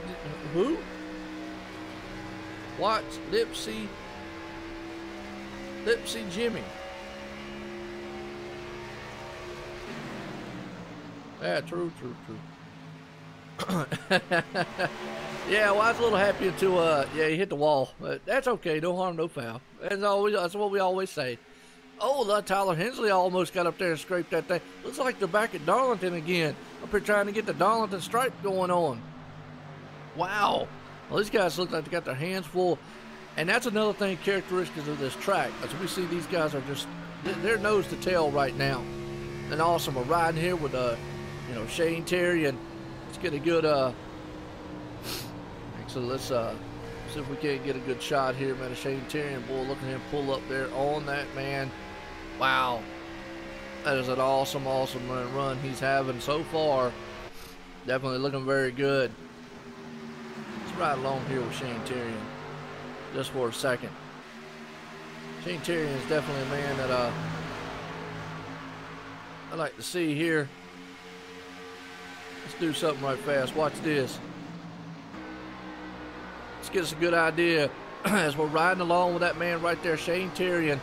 who? Watch, Lipsy Jimmy. Yeah, true. Yeah, well, I was a little happy until, yeah, he hit the wall. But that's okay, no harm, no foul. That's what we always say. Oh, Tyler Hensley almost got up there and scraped that thing. Looks like they're back at Darlington again. Up here trying to get the Darlington stripe going on. Wow. Well, these guys look like they got their hands full. And that's another thing characteristic of this track. As we see, these guys are just, they're nose to tail right now. And awesome. We're riding here with, Shane Terry, and let's get a good, so let's see if we can't get a good shot here, man, of Shane Terry. And boy, look at him pull up there on that, man. Wow. That is an awesome run he's having so far. Definitely looking very good. Let's ride along here with Shane Terry just for a second. Shane Terry is definitely a man that I like to see here. Let's do something right fast. Watch this. Let's get us a good idea as we're riding along with that man right there, Shane Terrian,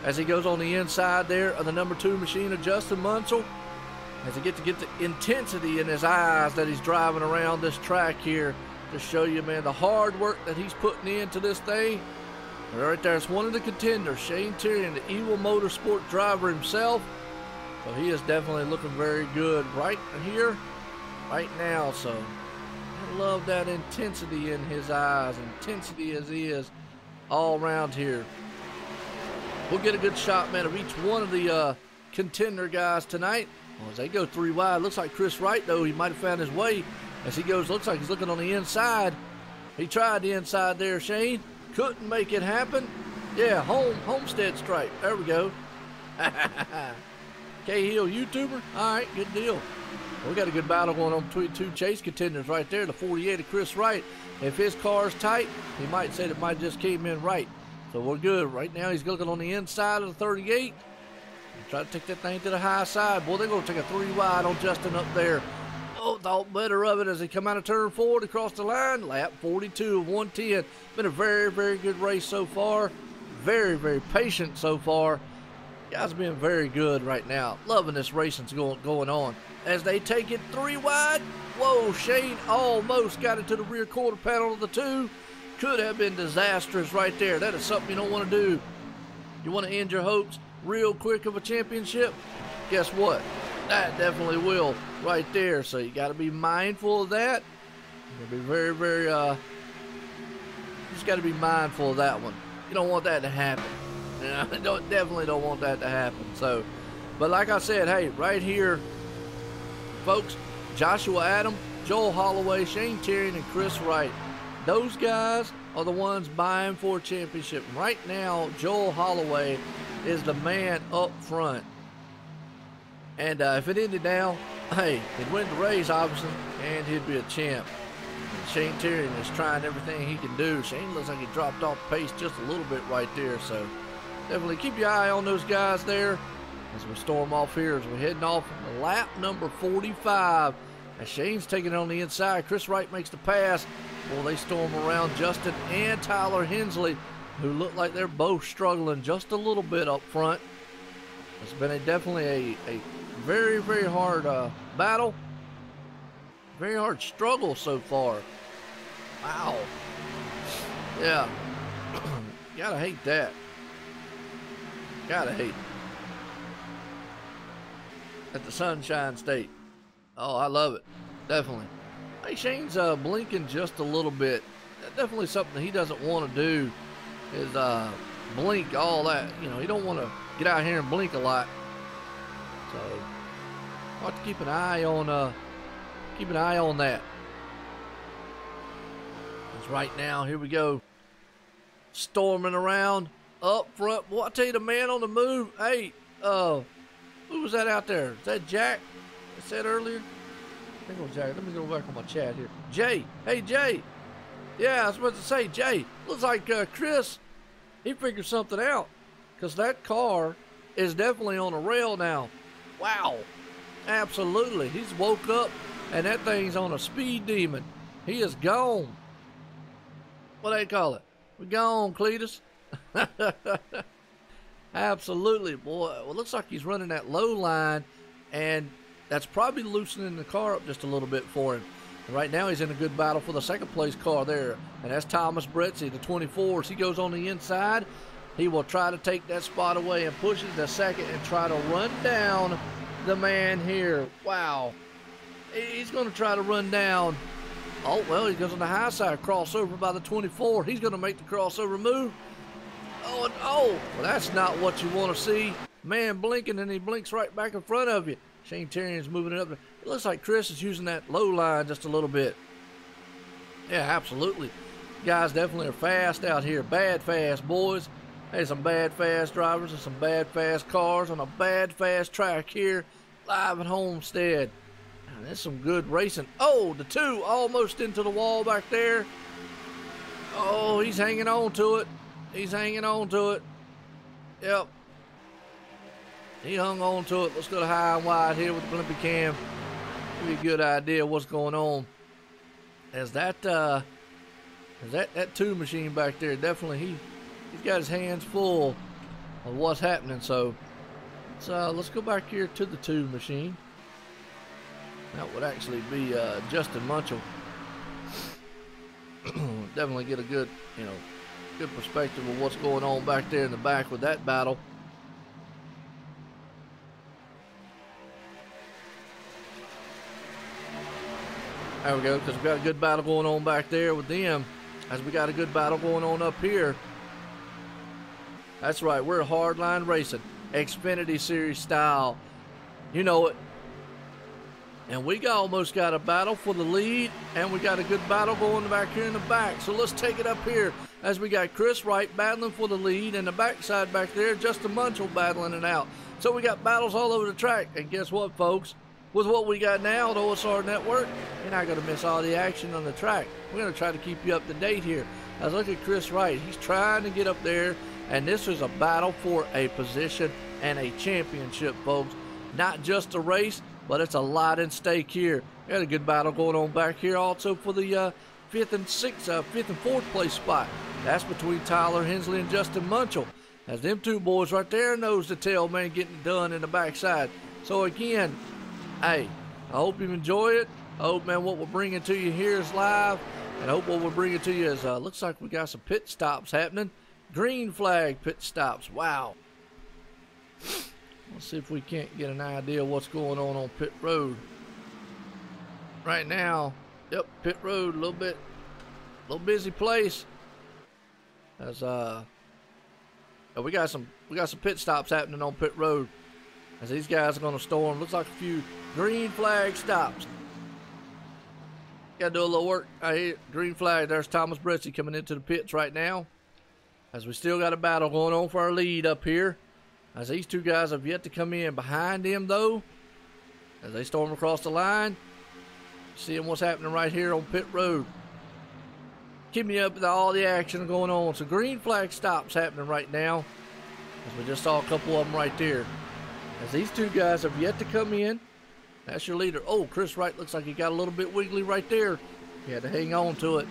as he goes on the inside there of the number 2 machine of Justin Munsell, as he get the intensity in his eyes that he's driving around this track here to show you, man, the hard work that he's putting into this thing. And right there, it's one of the contenders, Shane Terrian, the Evil Motorsport driver himself. So he is definitely looking very good right here, right now. So I love that intensity in his eyes, intensity as he is all around here. We'll get a good shot, man, of each one of the contender guys tonight. Well, as they go 3 wide, looks like Chris Wright, though, he might have found his way as he goes. Looks like he's looking on the inside. He tried the inside there, Shane. Couldn't make it happen. Yeah, Homestead stripe. There we go. K-Hill YouTuber. All right, good deal. We got a good battle going on between 2 chase contenders right there. The 48 of Chris Wright. If his car's tight, he might say it might just came in right. So we're good. Right now he's looking on the inside of the 38. Try to take that thing to the high side. Boy, they're going to take a 3 wide on Justin up there. Oh, thought better of it as they come out of turn 4 across the line. Lap 42 of 110. Been a very, very good race so far. Very, very patient so far. Guys being very good right now. Loving this racing going on. As they take it 3 wide. Whoa, Shane almost got it to the rear quarter panel of the 2. Could have been disastrous right there. That is something you don't want to do. You want to end your hopes real quick of a championship? Guess what? That definitely will right there. So you got to be mindful of that. You got to be very, very, just got to be mindful of that one. You don't want that to happen. Definitely don't want that to happen. So, but like I said, hey, right here, folks, Joshua Adam, Joel Holloway, Shane Terrian, and Chris Wright. Those guys are the ones vying for a championship. Right now, Joel Holloway is the man up front. And if it ended now, hey, he'd win the race, obviously, and he'd be a champ. And Shane Terrian is trying everything he can do. Shane looks like he dropped off pace just a little bit right there. So definitely keep your eye on those guys there as we storm off here, as we're heading off on lap number 45. As Shane's taking it on the inside, Chris Wright makes the pass. Well, they storm around Justin and Tyler Hensley, who look like they're both struggling just a little bit up front. It's been definitely a very, very hard battle. Very hard struggle so far. Wow. Yeah. Gotta hate that. Gotta hate it. At the Sunshine State. Oh, I love it. Definitely. Hey, Shane's blinking just a little bit. That's definitely something he doesn't want to do is blink all that. You know, he don't want to get out here and blink a lot. So I'll have to keep an eye on that. Because right now, here we go. Storming around up front. Boy, I tell you, the man on the move. Hey, who was that out there? Is that Jack? I said earlier. I think it was Jack. Let me go back on my chat here. Jay. Hey, Jay. Yeah, I was about to say, Jay. Looks like Chris, he figured something out. Because that car is definitely on a rail now. Wow. Absolutely. He's woke up, and that thing's on a speed demon. He is gone. What do they call it? We gone, Cletus. Absolutely, boy. Well, it looks like he's running that low line, and that's probably loosening the car up just a little bit for him. And right now, he's in a good battle for the second place car there, and that's Thomas Bretzi, the 24s. He goes on the inside. He will try to take that spot away and push it to second and try to run down the man here. Wow. He's going to try to run down. Oh, well, he goes on the high side, crossover by the 24. He's going to make the crossover move. Oh, and oh, well, that's not what you want to see. Man blinking, and he blinks right back in front of you. Shane Terrian's moving it up. It looks like Chris is using that low line just a little bit. Yeah, absolutely. Guys definitely are fast out here. Bad fast, boys. Hey, some bad fast drivers and some bad fast cars on a bad fast track here live at Homestead. That's some good racing. Oh, the two almost into the wall back there. Oh, he's hanging on to it. He's hanging on to it. Yep. He hung on to it. Let's go to high and wide here with the blimpy cam. Give you a good idea of what's going on. As that two machine back there, definitely he's got his hands full of what's happening. So let's go back here to the two machine. That would actually be Justin Munchell. Definitely get a good, good perspective of what's going on back there in the back with that battle. There we go, because we've got a good battle going on back there with them, as we got a good battle going on up here. That's right, we're Hardline Racing, Xfinity Series style. You know it. And we almost got a battle for the lead, and we got a good battle going back here in the back. So let's take it up here as we got Chris Wright battling for the lead, and the backside back there, Justin Munchell battling it out. So we got battles all over the track. And guess what, folks? With what we got now, the OSR Network, you're not going to miss all the action on the track. We're going to try to keep you up to date here. Now look at Chris Wright. He's trying to get up there, and this is a battle for a position and a championship, folks. Not just a race, but it's a lot in stake here. We got a good battle going on back here also for the fifth and fourth place spot. That's between Tyler Hensley and Justin Munchell. As them two boys right there, nose to tail, man, getting done in the backside. So again, hey, I hope you enjoy it. I hope, man, what we're bringing to you here is live. And I hope what we're bringing to you is, looks like we got some pit stops happening. Green flag pit stops. Wow. Let's see if we can't get an idea of what's going on pit road. Right now, yep, pit road, a little busy place. As we got some pit stops happening on pit road. As these guys are going to storm. Looks like a few green flag stops. Got to do a little work. I hear green flag. There's Thomas Bretzi coming into the pits right now. As we still got a battle going on for our lead up here. As these two guys have yet to come in behind him, though. As they storm across the line. Seeing what's happening right here on pit road. Keep me up with all the action going on. So green flag stops happening right now. As we just saw a couple of them right there. As these two guys have yet to come in. That's your leader. Oh, Chris Wright looks like he got a little bit wiggly right there. He had to hang on to it.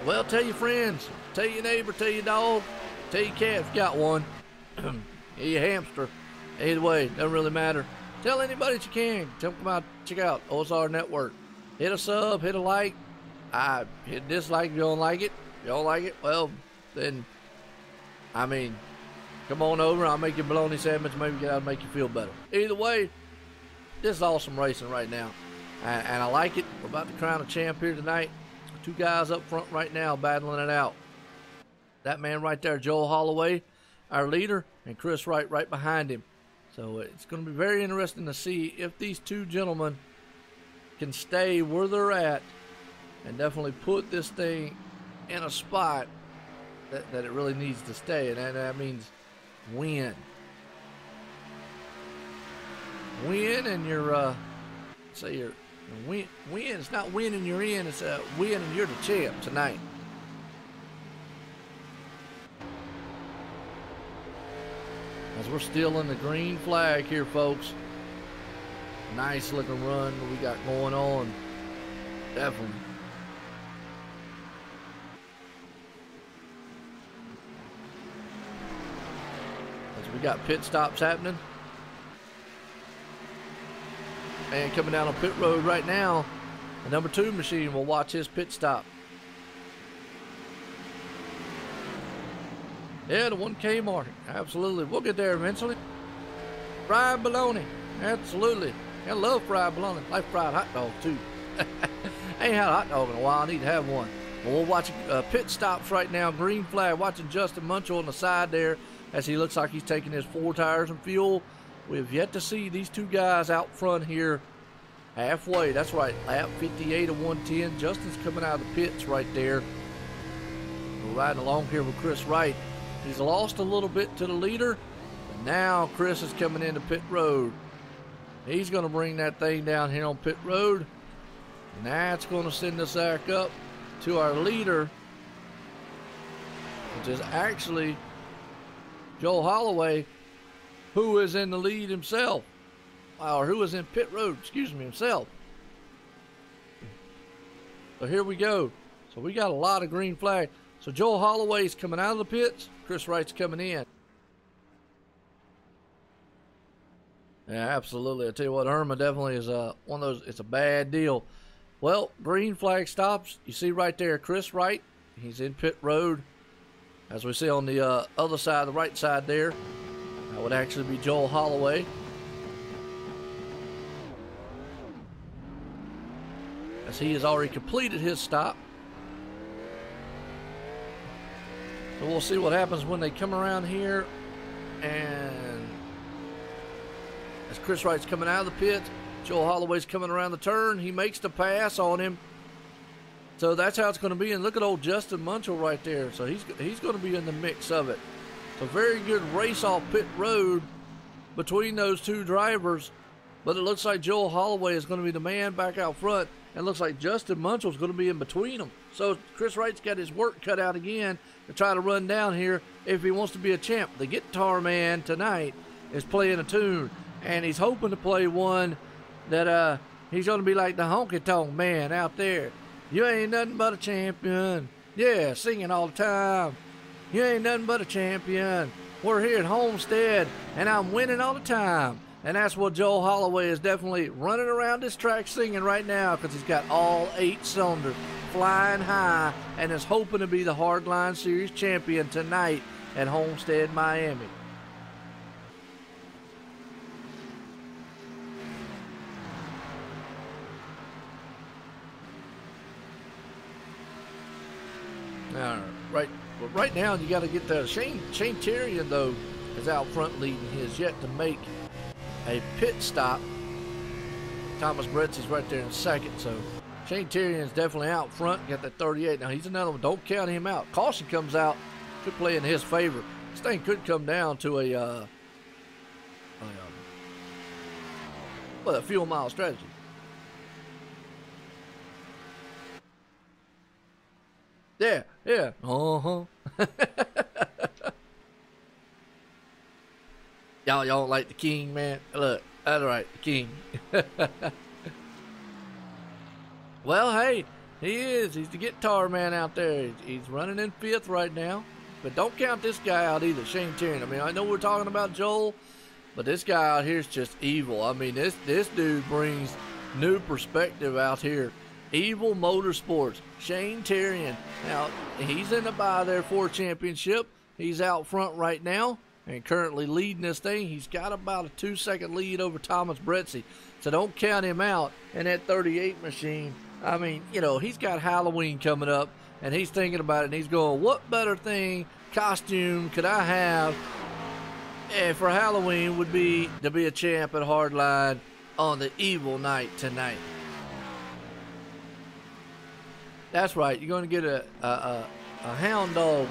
Well, tell your friends, tell your neighbor, tell your dog, tell your cat if you got one. Tell your hamster. Either way, doesn't really matter. Tell anybody that you can. Tell them come out, check out OSR Network. Hit a sub, hit a like. Hit dislike if you don't like it. If you don't like it, well, then, I mean, come on over. I'll make you a bologna sandwich. Maybe get out and make you feel better. Either way, this is awesome racing right now. And I like it. We're about to crown a champ here tonight. Two guys up front right now battling it out. That man right there, Joel Holloway, our leader, and Chris Wright right behind him. So it's going to be very interesting to see if these two gentlemen can stay where they're at and definitely put this thing in a spot that it really needs to stay. And that means win. Win and you're, say you're, win. It's not winning you're in, it's a win and you're the champ tonight. As we're still in the green flag here, folks. Nice looking run that we got going on. Definitely. As we got pit stops happening. And coming down on pit road right now, the number 2 machine will watch his pit stop. Yeah, the 1K mark. Absolutely. We'll get there eventually. Fried bologna. Absolutely. I love fried bologna. Like fried hot dog, too. Ain't had a hot dog in a while. I need to have one. Well, we're watching pit stops right now. Green flag. Watching Justin Munchell on the side there as he looks like he's taking his 4 tires and fuel. We have yet to see these two guys out front here halfway. That's right. Lap 58 of 110. Justin's coming out of the pits right there. We're riding along here with Chris Wright. He's lost a little bit to the leader, but now Chris is coming into pit road. He's going to bring that thing down here on pit road, and that's going to send us back up to our leader, which is actually Joel Holloway, who is in the lead himself, or who is in pit road, excuse me, himself. So here we go. So we got a lot of green flag. So Joel Holloway's coming out of the pits. Chris Wright's coming in. Yeah, absolutely. I tell you what, Irma definitely is one of those. It's a bad deal. Well, green flag stops. You see right there, Chris Wright. He's in pit road. As we see on the other side, the right side there, that would actually be Joel Holloway. As he has already completed his stop. So we'll see what happens when they come around here. And as Chris Wright's coming out of the pit, Joel Holloway's coming around the turn. He makes the pass on him. So that's how it's going to be. And look at old Justin Munchell right there. So he's going to be in the mix of it. So very good race off pit road between those two drivers. But it looks like Joel Holloway is going to be the man back out front. And it looks like Justin Munchell's going to be in between them. So Chris Wright's got his work cut out again to try to run down here if he wants to be a champ. The guitar man tonight is playing a tune, and he's hoping to play one that he's going to be like the honky-tonk man out there. You ain't nothing but a champion. Yeah, singing all the time. You ain't nothing but a champion. We're here at Homestead, and I'm winning all the time. And that's what Joel Holloway is definitely running around this track singing right now, because he's got all 8 cylinders flying high and is hoping to be the Hardline Series champion tonight at Homestead, Miami. Right now you got to get the Shane Terrian, though, is out front leading. He has yet to make a pit stop. Thomas Bretz is right there in second, so Shane Terrian's definitely out front. Got that 38. Now he's another one. Don't count him out. Caution comes out. Could play in his favor. This thing could come down to a fuel mile strategy. Yeah. Uh-huh. Y'all don't like the king, man? Look, that's right, the king. Well, hey, he is. He's the guitar man out there. He's running in 5th right now. But don't count this guy out either, Shane Terrian. I mean, I know we're talking about Joel, but this guy out here is just evil. I mean, this dude brings new perspective out here. Evil Motorsports, Shane Terrian. Now, he's in the by there for a championship. He's out front right now. and currently leading this thing. He's got about a 2-second lead over Thomas Bretzi, so don't count him out. And that 38 machine, I mean, you know, he's got Halloween coming up, and he's thinking about it, and he's going, what better thing, costume could I have for Halloween would be to be a champ at Hardline on the evil night tonight. That's right, you're going to get a hound dog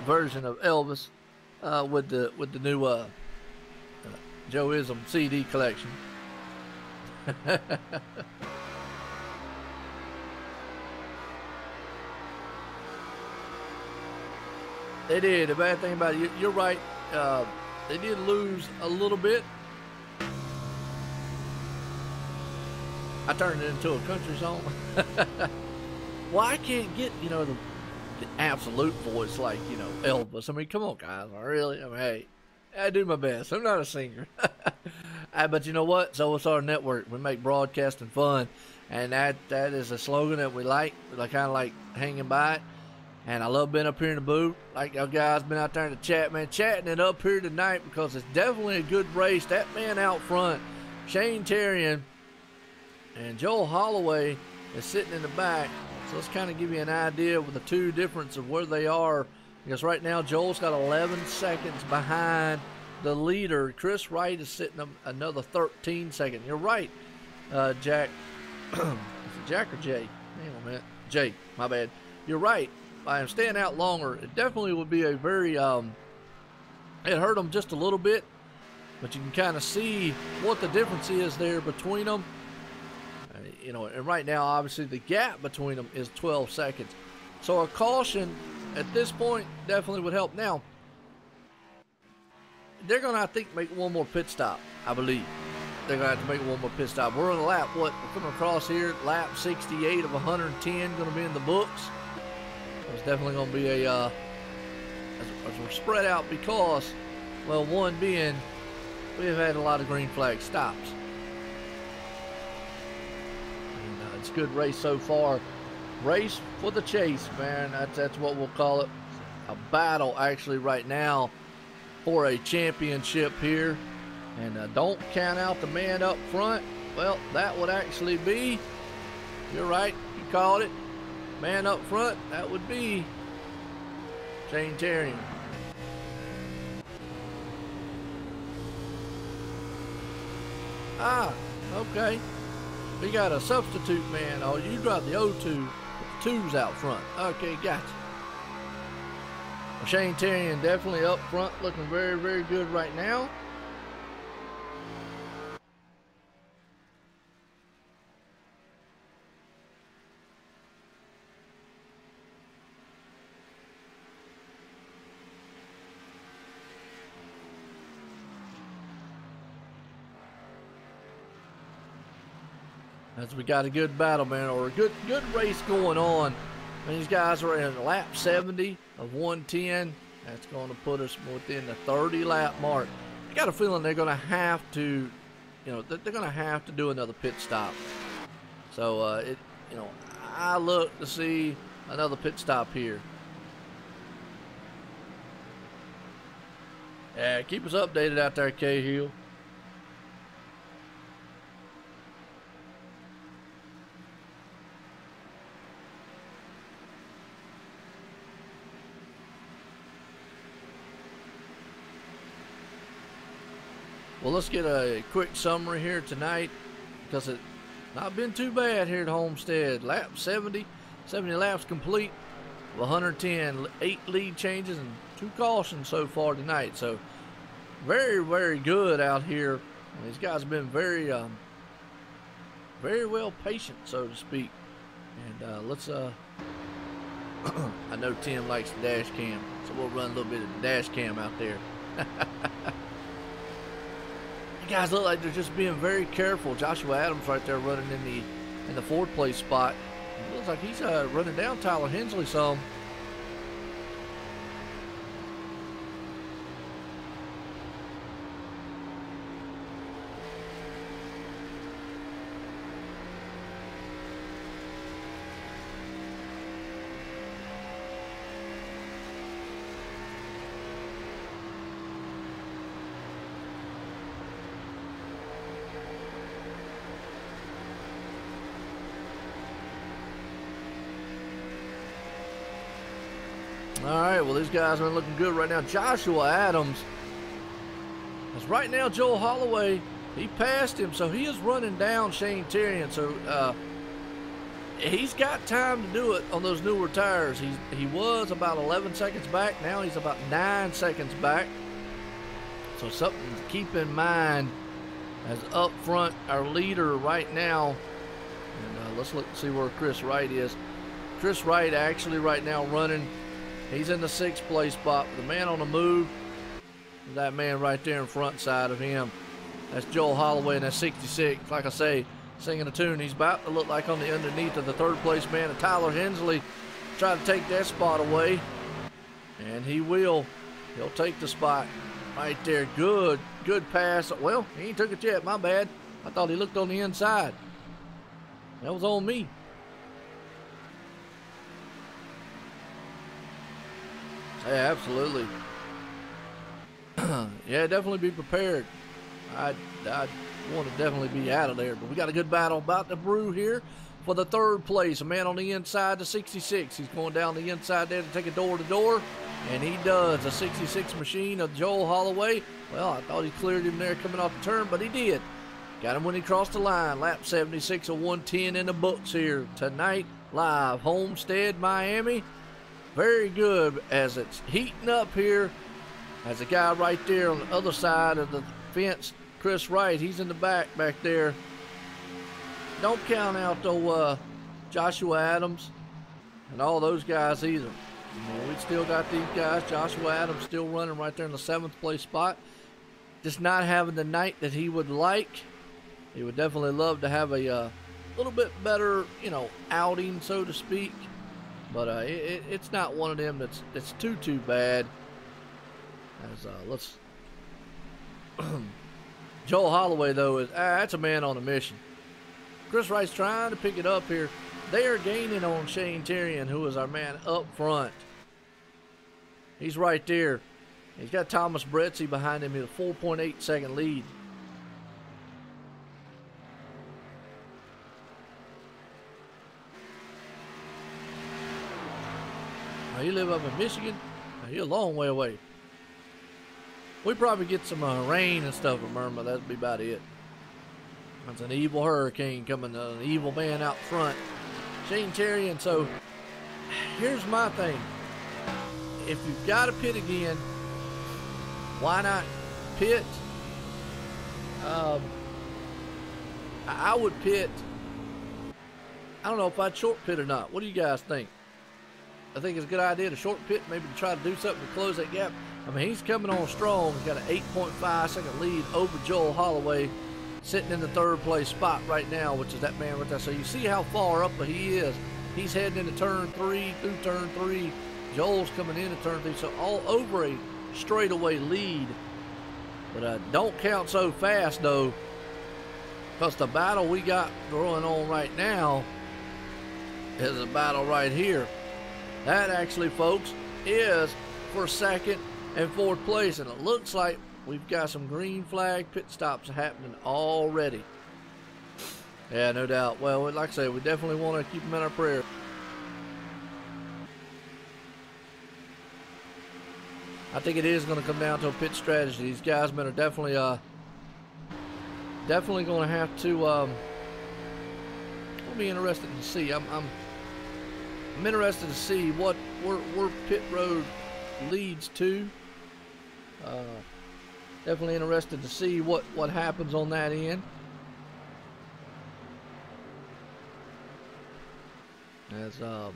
version of Elvis with the new Joe-ism CD collection. They did. The bad thing about it, you're right. They did lose a little bit. I turned it into a country song. Well, I can't get, you know, the absolute voice like, you know, Elvis. I mean, come on, guys. Really? I mean, hey, I do my best. I'm not a singer. But you know what? So it's our network. We make broadcasting fun. And that is a slogan that we like. We kind of like hanging by it. And I love being up here in the booth. Like y'all guys been out there in the chat, man. Chatting it up here tonight because it's definitely a good race. That man out front, Shane Terrian and Joel Holloway is sitting in the back. So let's kind of give you an idea with the two difference of where they are. Because right now Joel's got 11 seconds behind the leader. Chris Wright is sitting another 13 seconds. You're right, Jack. Is it Jack or Jay? Hang on a minute. Jay, my bad. You're right. By him staying out longer, it definitely would be a very, it hurt him just a little bit, but you can kind of see what the difference is there between them. You know, and right now, obviously, the gap between them is 12 seconds. So a caution at this point definitely would help. Now, they're going to, I think, make one more pit stop, I believe. They're going to have to make one more pit stop. We're on the lap, we're coming across here, lap 68 of 110, going to be in the books. It's definitely going to be a, as we're spread out because, well, one being, we've had a lot of green flag stops. And, it's a good race so far. Race for the chase, man. That's what we'll call it. A battle, actually, right now for a championship here. And don't count out the man up front. Well, that would actually be, you're right, you called it. Man up front, that would be Shane Terrian. Ah, okay. We got a substitute man. Oh, you drive the O2 with the 2s out front. Okay, gotcha. Well, Shane Terrian definitely up front, looking very, very good right now. As we got a good battle, man, or a good race going on. And these guys are in lap 70 of 110. That's going to put us within the 30 lap mark. I got a feeling they're going to have to, you know, they're going to have to do another pit stop. So, you know, I look to see another pit stop here. Yeah, keep us updated out there, Cahill. Well, let's get a quick summary here tonight because it's not been too bad here at Homestead. Lap 70 laps complete, 110, 8 lead changes and 2 cautions so far tonight. So very, very good out here. And these guys have been very, very well patient, so to speak. And let's, I know Tim likes the dash cam, so we'll run a little bit of the dash cam out there. Guys look like they're just being very careful. Joshua Adams right there running in the 4th place spot. It looks like he's running down Tyler Hensley some. All right, well, these guys are looking good right now. Joshua Adams, as right now, Joel Holloway, he passed him, so he is running down Shane Terrian. So he's got time to do it on those newer tires. He was about 11 seconds back. Now he's about 9 seconds back. So something to keep in mind as up front, our leader right now. And let's look see where Chris Wright is. Chris Wright actually right now running. He's in the 6th place spot. The man on the move, that man right there in front side of him. That's Joel Holloway in that 66. Like I say, singing a tune. He's about to look like on the underneath of the 3rd place man. And Tyler Hensley trying to take that spot away. And he will. He'll take the spot right there. Good pass. Well, he ain't took it yet. My bad. I thought he looked on the inside. That was on me. Yeah, absolutely. Yeah, definitely be prepared. I want to definitely be out of there. But we got a good battle about to brew here for the 3rd place. A man on the inside, the 66. He's going down the inside there to take a door-to-door. And he does. A 66 machine of Joel Holloway. Well, I thought he cleared him there coming off the turn, but he did. Got him when he crossed the line. Lap 76 of 110 in the books here tonight. Live, Homestead, Miami. Very good as it's heating up here. As a guy right there on the other side of the fence, Chris Wright, he's in the back there. Don't count out though Joshua Adams and all those guys either. We still got these guys. Joshua Adams still running right there in the 7th place spot. Just not having the night that he would like. He would definitely love to have a little bit better, outing, so to speak. But it's not one of them that's too bad. As let's Joel Holloway though is that's a man on a mission. Chris Wright's trying to pick it up here. They are gaining on Shane Terrian, who is our man up front. He's right there. He's got Thomas Bretzi behind him in a 4.8 second lead. Now, you live up in Michigan? Now, you're a long way away. We probably get some rain and stuff from Irma. That'd be about it. That's an evil hurricane coming, an evil man out front. Shane Terrian. So here's my thing. If you've got to pit again, why not pit? I would pit. I don't know if I'd short pit or not. What do you guys think? I think it's a good idea to short pit, maybe to try to do something to close that gap. I mean, he's coming on strong. He's got an 8.5 second lead over Joel Holloway, sitting in the 3rd place spot right now, which is that man right there. So you see how far up he is. He's heading into turn 3, through turn 3. Joel's coming into turn 3, so all over a straightaway lead. But don't count so fast, though, because the battle we got going on right now is a battle right here. That actually, folks, is for 2nd and 4th place, and it looks like we've got some green flag pit stops happening already. Yeah, no doubt. Well, like I say, we definitely want to keep them in our prayer. I think it is going to come down to a pit strategy. These guys are definitely going to have to. It'll be interesting to see. I'm interested to see what where pit road leads to. Definitely interested to see what happens on that end. As y'all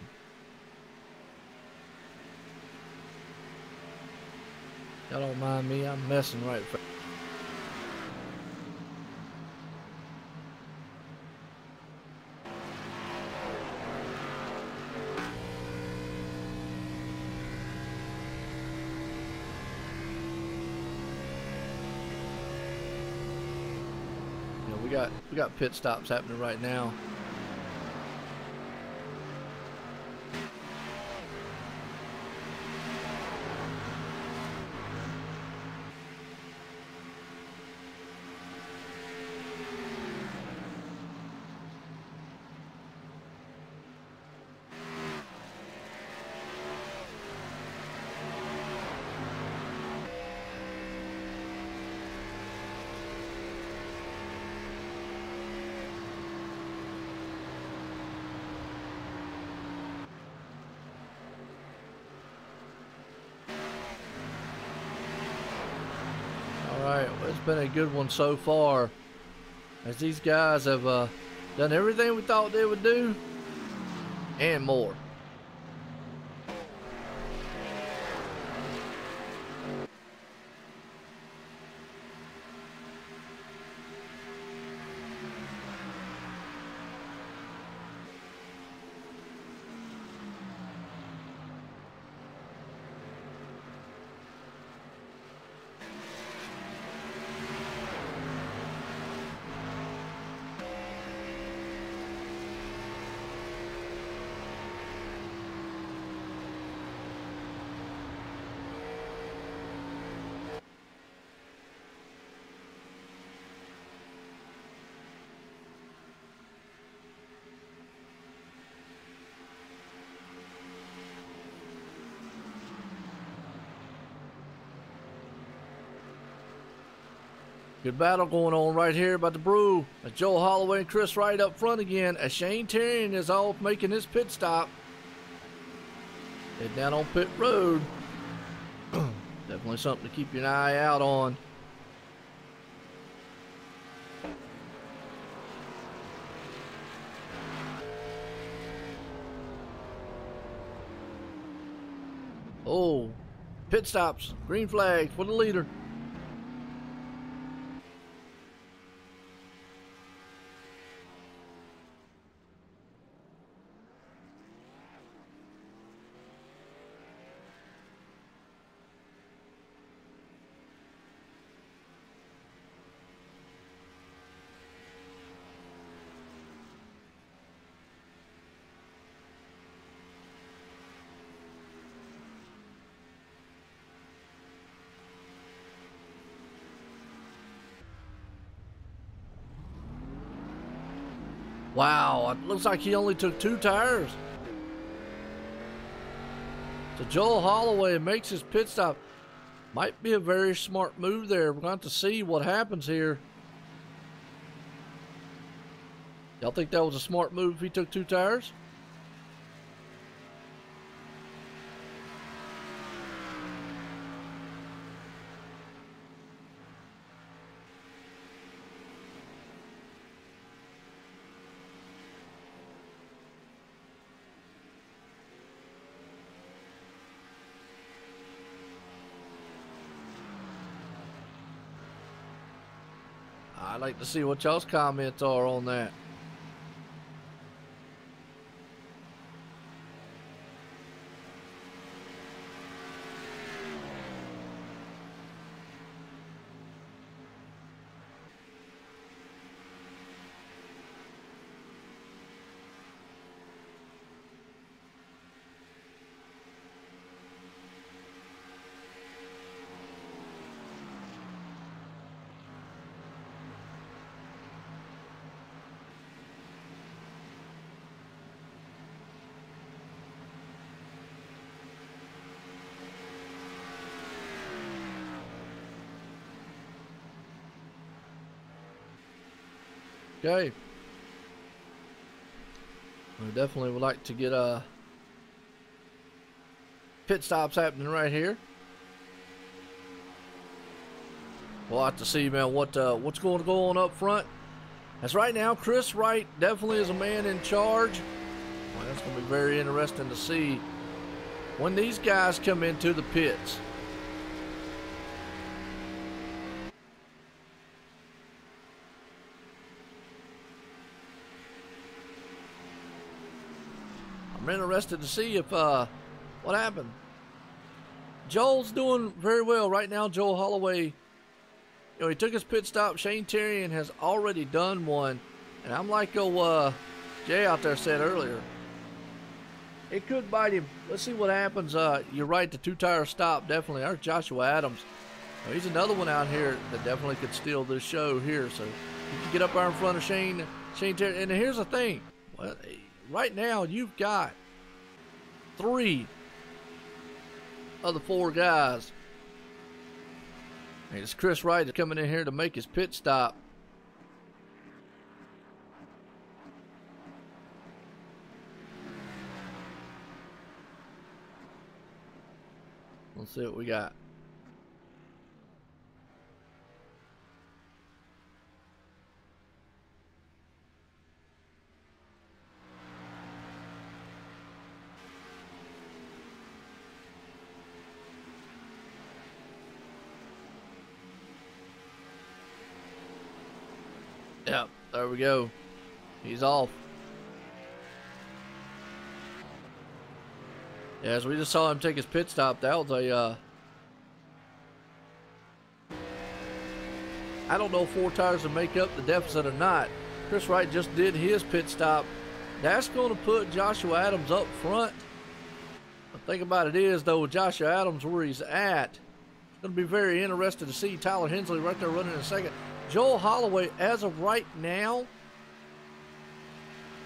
don't mind me, I'm messing right. We got pit stops happening right now. Alright, well, it's been a good one so far, as these guys have done everything we thought they would do, and more. Good battle going on right here by the brew. As Joel Holloway and Chris Wright up front again, as Shane Terrian is off making his pit stop. Head down on pit road. Definitely something to keep your eye out on. Oh, pit stops, green flag for the leader. Wow, it looks like he only took 2 tires. So Joel Holloway makes his pit stop. Might be a very smart move there. We're going to have to see what happens here. Y'all think that was a smart move if he took 2 tires? I'd like to see what y'all's comments are on that. Okay. We definitely would like to get pit stops happening right here. We'll have to see, man, what's going to go on up front. As right now, Chris Wright definitely is a man in charge. Well, that's going to be very interesting to see when these guys come into the pits. I'm interested to see if what happened. Joel's doing very well right now. Joel Holloway, you know, he took his pit stop. Shane Terrian has already done one, and I'm like Jay out there said earlier, it could bite him. Let's see what happens. You're right, the 2-tire stop definitely. There's Joshua Adams. Now, he's another one out here that definitely could steal this show here. So you can get up there in front of Shane Terrian. And here's the thing. Well, right now, you've got 3 of the 4 guys. And it's Chris Wright coming in here to make his pit stop. Let's see what we got. Yep, there we go. He's off. Yeah, as we just saw him take his pit stop, that was a, I don't know if 4 tires will make up the deficit or not. Chris Wright just did his pit stop. That's going to put Joshua Adams up front. The thing about it is, though, with Joshua Adams where he's at, it's going to be very interesting to see Tyler Hensley right there running in second. Joel Holloway, as of right now,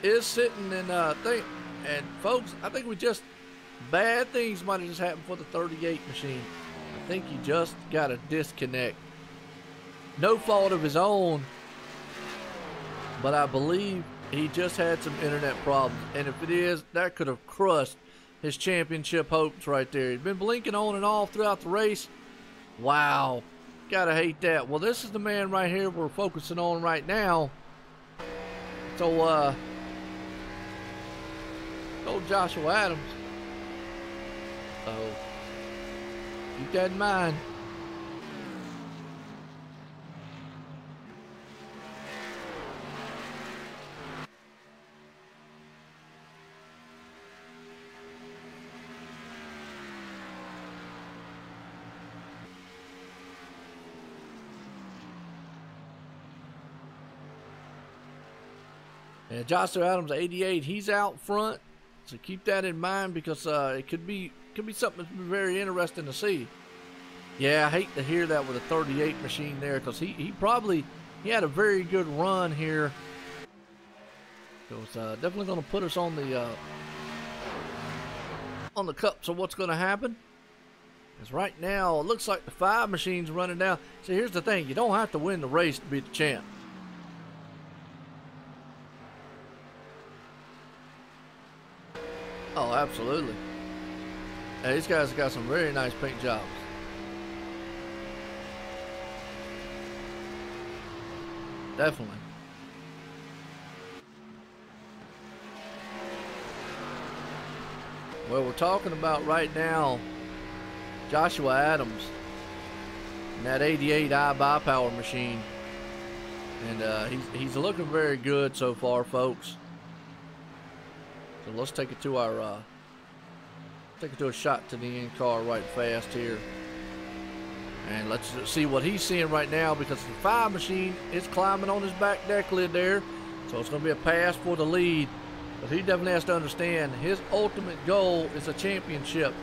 is sitting in thing. And folks, I think bad things might have just happened for the 38 machine. I think he just got a disconnect. No fault of his own, but I believe he just had some internet problems. And if it is, that could have crushed his championship hopes right there. He'd been blinking on and off throughout the race. Wow. Gotta hate that. Well, this is the man right here we're focusing on right now. So, old Joshua Adams. So, keep that in mind. And Joshua Adams, 88, he's out front, so keep that in mind because it could be something that's very interesting to see. Yeah, I hate to hear that with a 38 machine there because he had a very good run here. So it's definitely going to put us on the cup. So what's going to happen is right now it looks like the 5 machine's running down. So here's the thing: you don't have to win the race to be the champ. Oh, absolutely. Hey, these guys got some very nice paint jobs. Definitely. Well, we're talking about right now Joshua Adams and that 88 iBuyPower machine. And he's looking very good so far, folks. So let's take it to our a shot to the end car right fast here. And let's see what he's seeing right now because the 5 machine is climbing on his back deck lid there. So it's going to be a pass for the lead. But he definitely has to understand his ultimate goal is a championship.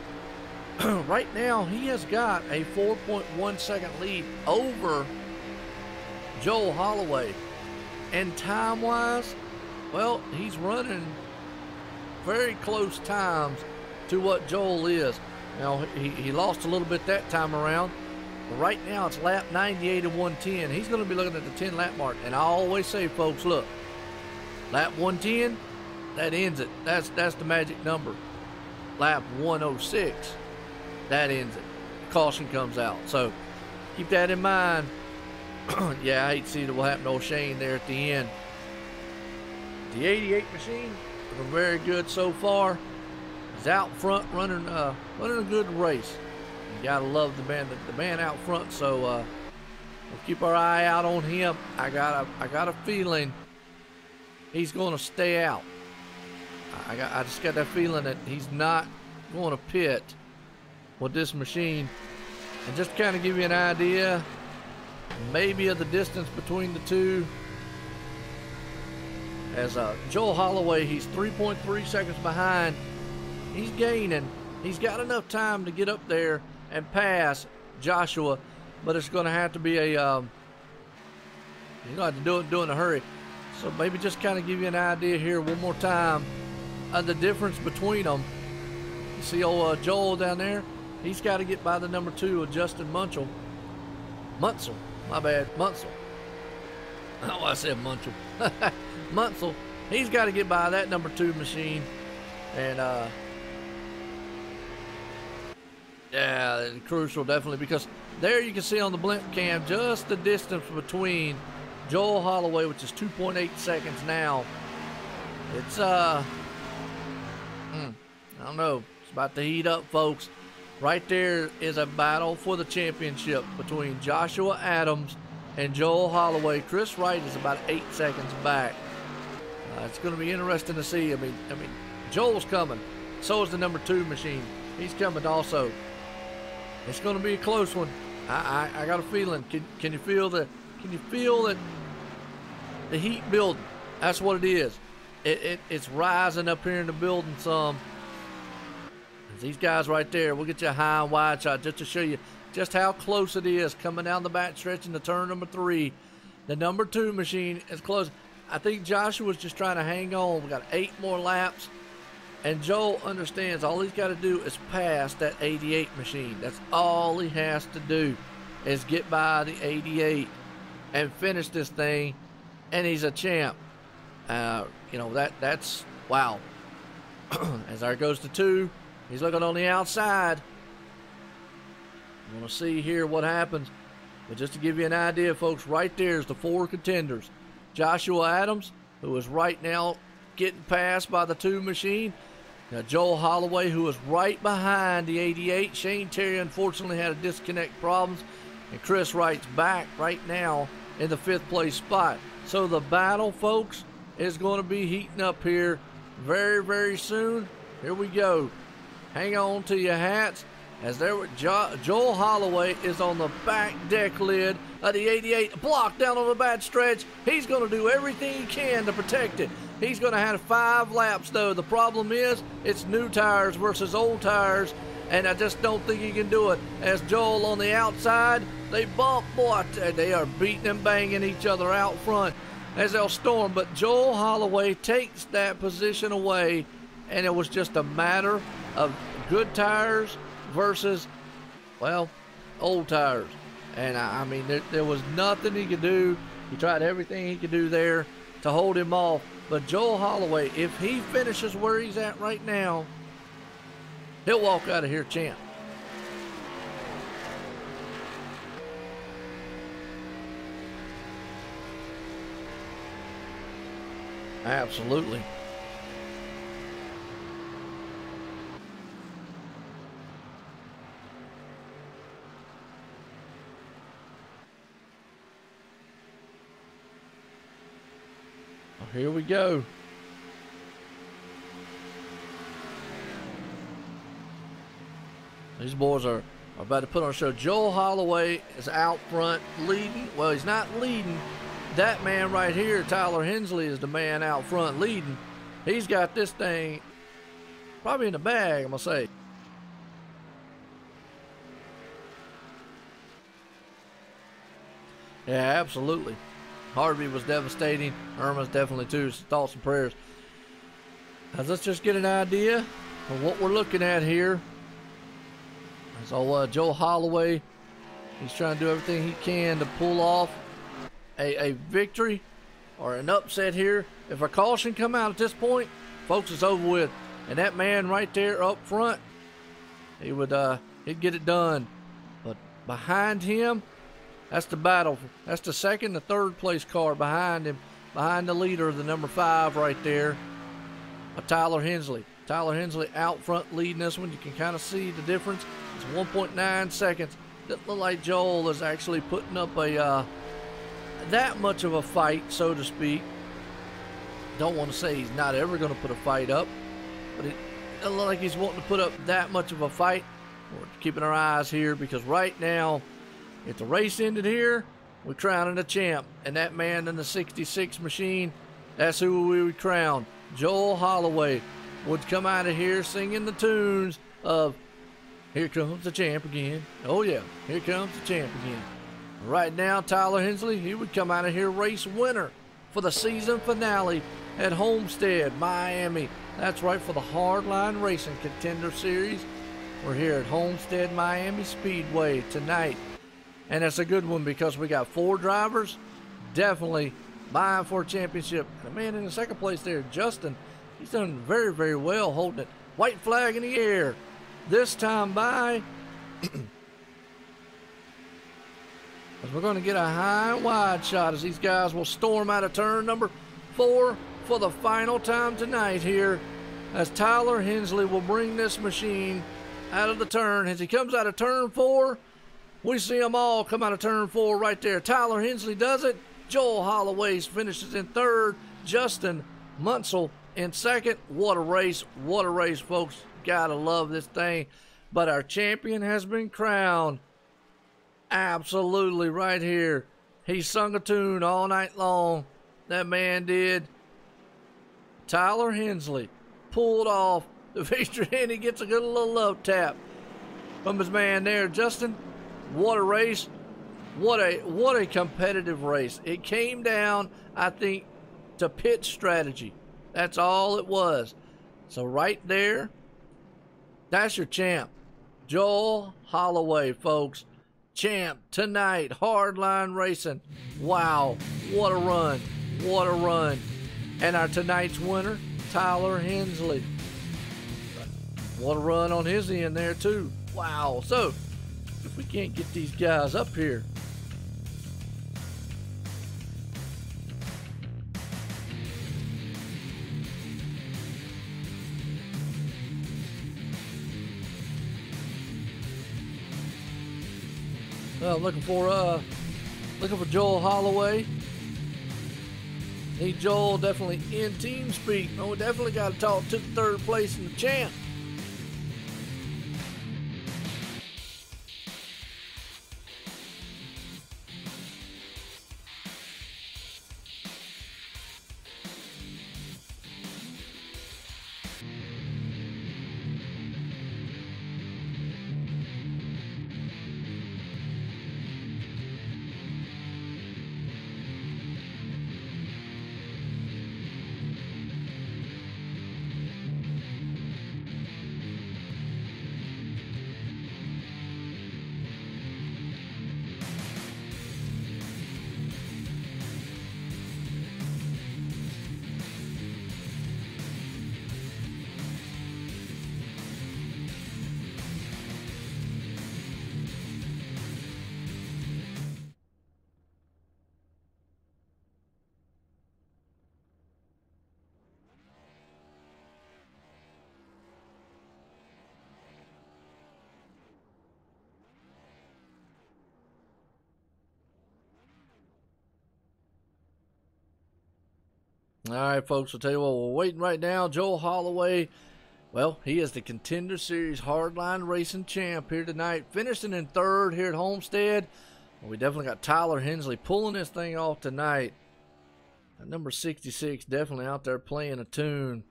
Right now, he has got a 4.1 second lead over Joel Holloway. And time-wise, well, he's running very close times to what Joel is. Now, he lost a little bit that time around. But right now, it's lap 98 and 110. He's going to be looking at the 10 lap mark. And I always say, folks, look, lap 110, that ends it. That's the magic number. Lap 106, that ends it. Caution comes out. So keep that in mind. Yeah, I hate to see what happened to old Shane there at the end. The 88 machine, looking very good so far. He's out front running a good race. You gotta love the man out front. So we'll keep our eye out on him. I got a feeling he's going to stay out. I just got that feeling that he's not going to pit with this machine. And just to kind of give you an idea, maybe of the distance between the two, as Joel Holloway, he's 3.3 seconds behind. He's gaining. He's got enough time to get up there and pass Joshua, but it's going to have to be a, you're going to have to do it in a hurry. So maybe just kind of give you an idea here one more time of the difference between them. You see old Joel down there? He's got to get by the number 2 of Justin Munsell. Munsell, my bad, Munsell. Oh, I said Munsell. Munsell, he's got to get by that number 2 machine. And, yeah, crucial, definitely, because there you can see on the blimp cam just the distance between Joel Holloway, which is 2.8 seconds now. It's, I don't know. It's about to heat up, folks. Right there is a battle for the championship between Joshua Adams and Joel Holloway. Chris Wright is about 8 seconds back. It's going to be interesting to see. I mean, Joel's coming. So is the number 2 machine. He's coming also. It's going to be a close one. I got a feeling. Can you feel that? Can you feel that? The heat building. That's what it is. It's rising up here in the building some. These guys right there. We'll get you a high and wide shot just to show you just how close it is coming down the back stretch into turn number 3. The number 2 machine is close. I think Joshua's just trying to hang on. We got 8 more laps. And Joel understands all he's got to do is pass that 88 machine. That's all he has to do is get by the 88 and finish this thing, and he's a champ. You know, that's wow. As there goes to 2, he's looking on the outside. I'm going to see here what happens. But just to give you an idea, folks, right there is the 4 contenders. Joshua Adams, who is right now getting passed by the 2 machine. Now, Joel Holloway, who is right behind the 88. Shane Terry, unfortunately, had a disconnect problems. And Chris Wright's back right now in the 5th place spot. So the battle, folks, is going to be heating up here very, very soon. Here we go. Hang on to your hats. As there, Joel Holloway is on the back deck lid of the 88, blocked down on the bad stretch. He's going to do everything he can to protect it. He's going to have 5 laps, though. The problem is it's new tires versus old tires, and I just don't think he can do it. As Joel on the outside, they bump. Boy, they are beating and banging each other out front as they'll storm. But Joel Holloway takes that position away, and it was just a matter of good tires versus, well, old tires. And I mean, there was nothing he could do. He tried everything he could do there to hold him off. But Joel Holloway, if he finishes where he's at right now, he'll walk out of here champ. Absolutely. Here we go. These boys are about to put on a show. Joel Holloway is out front leading. Well, he's not leading. That man right here, Tyler Hensley, is the man out front leading. He's got this thing probably in the bag, I'm going to say. Yeah, absolutely. Harvey was devastating. Irma's definitely too. So thoughts and prayers. Now let's just get an idea of what we're looking at here. So Joel Holloway, he's trying to do everything he can to pull off a victory or an upset here. If a caution come out at this point, folks, it's over with. And that man right there up front, he'd get it done. But behind him, that's the battle. That's the second, the 3rd place car behind him, behind the leader, the number 5 right there, Tyler Hensley. Tyler Hensley out front leading this one. You can kind of see the difference. It's 1.9 seconds. Doesn't look like Joel is actually putting up a that much of a fight, so to speak. Don't want to say he's not ever going to put a fight up, but it doesn't look like he's wanting to put up that much of a fight. We're keeping our eyes here because right now, if the race ended here, we're crowning a champ. And that man in the 66 machine, that's who we would crown. Joel Holloway would come out of here singing the tunes of "Here Comes the Champ Again." Oh yeah, here comes the champ again. Right now, Tyler Hensley, he would come out of here race winner for the season finale at Homestead, Miami. That's right, for the Hardline Racing Contender Series. We're here at Homestead Miami Speedway tonight. And it's a good one because we got 4 drivers definitely vying for a championship. And the man in the 2nd place there, Justin, he's done very, very well holding it. White flag in the air. This time by, as we're going to get a high and wide shot as these guys will storm out of turn number 4 for the final time tonight here, as Tyler Hensley will bring this machine out of the turn. As he comes out of turn 4, We see them all come out of turn 4 right there. Tyler Hensley does it. Joel Holloway finishes in third. Justin Munsell in second. What a race, folks. Gotta love this thing. But our champion has been crowned. Absolutely right here. He sung a tune all night long. That man did. Tyler Hensley pulled off the victory, and he gets a good little love tap from his man there. Justin, what a race. What a competitive race. It came down, I think, to pit strategy. That's all it was. So right there, that's your champ. Joel Holloway, folks. Champ tonight, Hardline Racing. Wow, what a run. What a run. And our tonight's winner, Tyler Hensley. What a run on his end there, too. Wow. So, if we can't get these guys up here. Well, looking for Joel Holloway. Need Joel definitely in team speak. Oh, we definitely got to talk to the third place in the champ. All right, folks, I'll tell you what, we're waiting right now. Joel Holloway, well, he is the Contender Series Hardline Racing champ here tonight, finishing in third here at Homestead. We definitely got Tyler Hensley pulling this thing off tonight. Number 66 definitely out there playing a tune.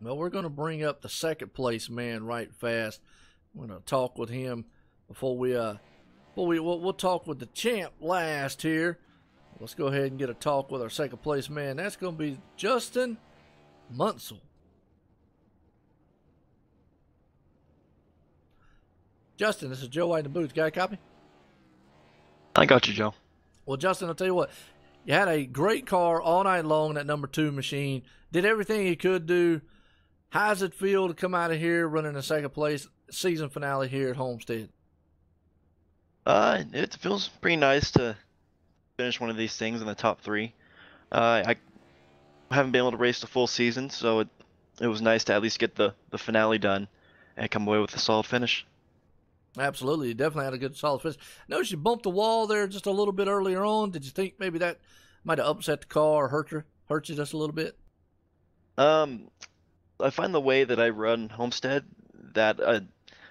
Well, we're going to bring up the second place man right fast. We're going to talk with him before we'll talk with the champ last here. Let's go ahead and get a talk with our second place man. That's going to be Justin Munsell. Justin, this is Joe White in the booth. Got a copy? I got you, Joe. Well, Justin, I'll tell you what. You had a great car all night long, that number 2 machine. Did everything you could do. How does it feel to come out of here running a second place season finale here at Homestead? It feels pretty nice to finish one of these things in the top 3. I haven't been able to race the full season, so it was nice to at least get the finale done and come away with a solid finish. Absolutely. You definitely had a good solid finish. Notice you bumped the wall there just a little bit earlier on. Did you think maybe that might have upset the car or hurt you just a little bit? I find the way that I run Homestead that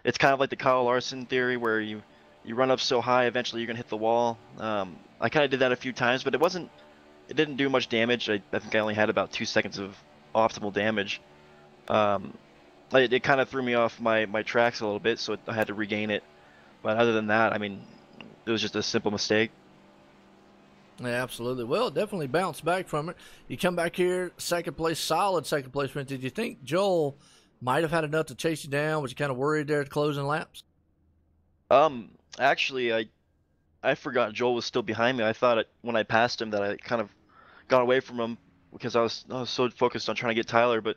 it's kind of like the Kyle Larson theory where you run up so high, eventually you're going to hit the wall. I kind of did that a few times, but it didn't do much damage. I think I only had about 2 seconds of optimal damage. It kind of threw me off my tracks a little bit, so I had to regain it. But other than that, I mean, it was just a simple mistake. Yeah, absolutely. Well, definitely bounced back from it. You come back here, second place, solid second place. Did you think Joel might have had enough to chase you down? Was you kind of worried there at closing laps? Actually, I forgot Joel was still behind me. I thought when I passed him that I kind of got away from him because I was so focused on trying to get Tyler, but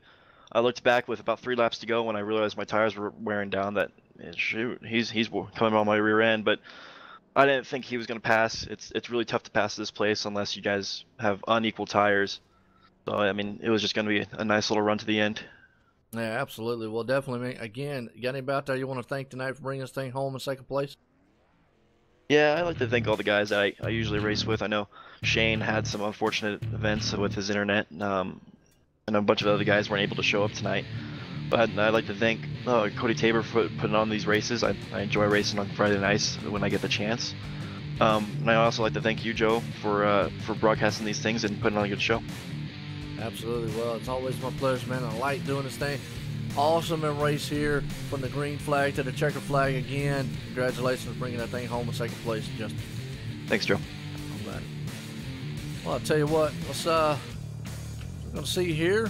I looked back with about 3 laps to go when I realized my tires were wearing down that, shoot, he's coming on my rear end, but I didn't think he was going to pass. It's really tough to pass this place unless you guys have unequal tires. So, I mean, it was just going to be a nice little run to the end. Yeah, absolutely. Well, definitely, again, you got anybody out there you want to thank tonight for bringing this thing home in second place? Yeah, I like to thank all the guys that I usually race with. I know Shane had some unfortunate events with his internet, and a bunch of other guys weren't able to show up tonight. But I'd like to thank Cody Tabor for putting on these races. I enjoy racing on Friday nights when I get the chance. And I also like to thank you, Joe, for broadcasting these things and putting on a good show. Absolutely. Well, it's always my pleasure, man. I like doing this thing. Awesome in race here from the green flag to the checker flag again. Congratulations on bringing that thing home in second place, Justin. Thanks, Joe. I'm glad. Well, I'll tell you what. We're going to see here.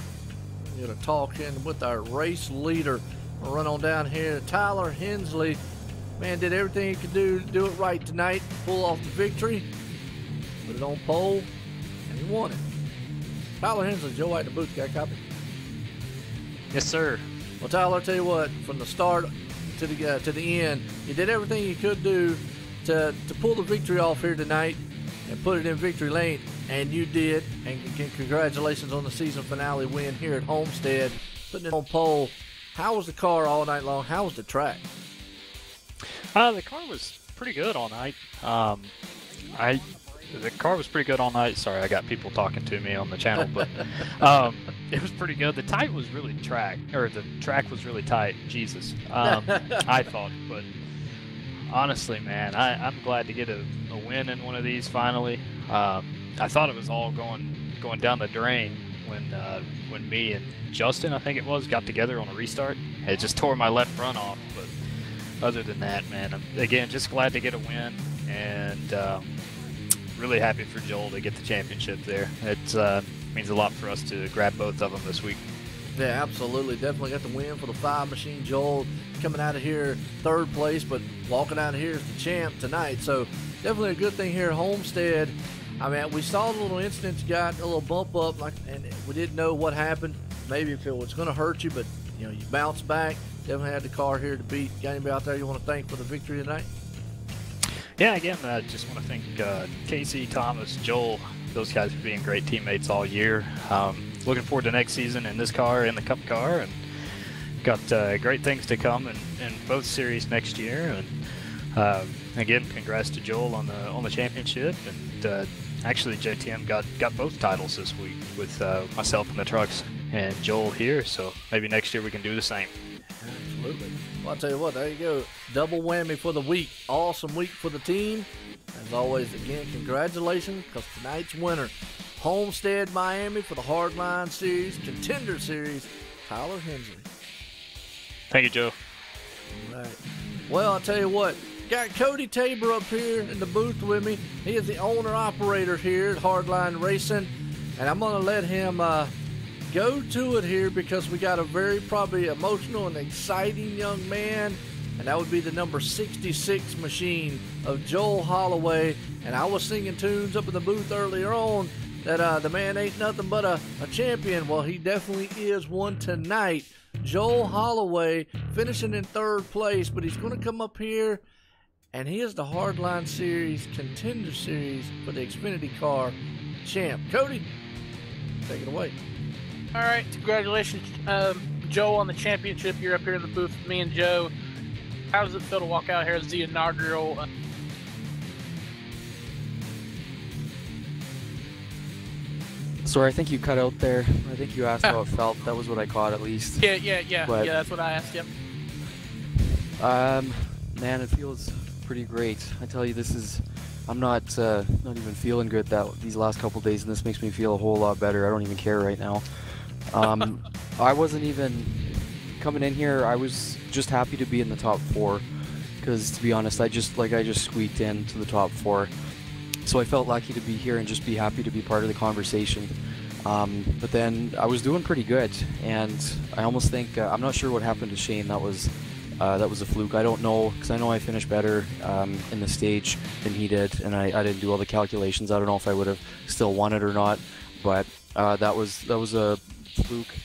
We're going to talk in with our race leader. We'll run on down here. Tyler Hensley, man, did everything he could do to do it right tonight. Pull off the victory. Put it on pole, and he won it. Tyler Hensley, Joe White in the booth. Got a copy? Yes, sir. Well, Tyler, I'll tell you what, from the start to the end, you did everything you could do to pull the victory off here tonight and put it in victory lane, and you did. And congratulations on the season finale win here at Homestead, putting it on pole. How was the car all night long? How was the track? The car was pretty good all night. The car was pretty good all night. Sorry, I got people talking to me on the channel, but it was pretty good. The track was really tight. Jesus, I thought, but honestly, man, I'm glad to get a win in one of these finally. I thought it was all going down the drain when me and Justin, I think it was, got together on a restart. It just tore my left front off, but other than that, man, I'm again just glad to get a win, and really happy for Joel to get the championship there. It means a lot for us to grab both of them this week. Yeah, absolutely. Definitely got the win for the 5 Machine. Joel coming out of here third place, but walking out of here as the champ tonight. So definitely a good thing here at Homestead. I mean, we saw the little incident, you got a little bump up, and we didn't know what happened. Maybe if it was going to hurt you, but you bounced back. Definitely had the car here to beat. Got anybody out there you want to thank for the victory tonight? Yeah, again, I just want to thank Casey, Thomas, Joel, those guys for being great teammates all year. Looking forward to next season in this car and the Cup car, and got great things to come in both series next year. And again, congrats to Joel on the championship, and actually JTM got both titles this week with myself in the trucks and Joel here. So maybe next year we can do the same. Absolutely. Well, I'll tell you what, there you go. Double whammy for the week. Awesome week for the team. As always, again, congratulations, because tonight's winner, Homestead Miami for the Hardline Series, Contender Series, Tyler Hensley. Thank you, Joe. All right. Well, I'll tell you what, got Cody Tabor up here in the booth with me. He is the owner-operator here at Hardline Racing, and I'm going to let him go to it here, because we got a very probably emotional and exciting young man, and that would be the number 66 machine of Joel Holloway. And I was singing tunes up in the booth earlier on that the man ain't nothing but a champion. Well, he definitely is one tonight. Joel Holloway finishing in third place, but he's going to come up here, and he is the Hardline Series Contender Series for the Xfinity car champ. Cody, take it away. All right, congratulations, Joe, on the championship. You're up here in the booth with me and Joe. How does it feel to walk out here as the inaugural? Sorry, I think you cut out there. I think you asked how it felt. That was what I caught, at least. Yeah, that's what I asked you. Man, it feels pretty great. I tell you, I'm not even feeling good these last couple days, and this makes me feel a whole lot better. I don't even care right now. I wasn't even coming in here. I was just happy to be in the top 4, because to be honest, I just squeaked into the top 4. So I felt lucky to be here and just be happy to be part of the conversation. But then I was doing pretty good, and I almost think I'm not sure what happened to Shane. That was a fluke. I don't know, because I know I finished better in the stage than he did, and I didn't do all the calculations. I don't know if I would have still won it or not, but that was a fluke.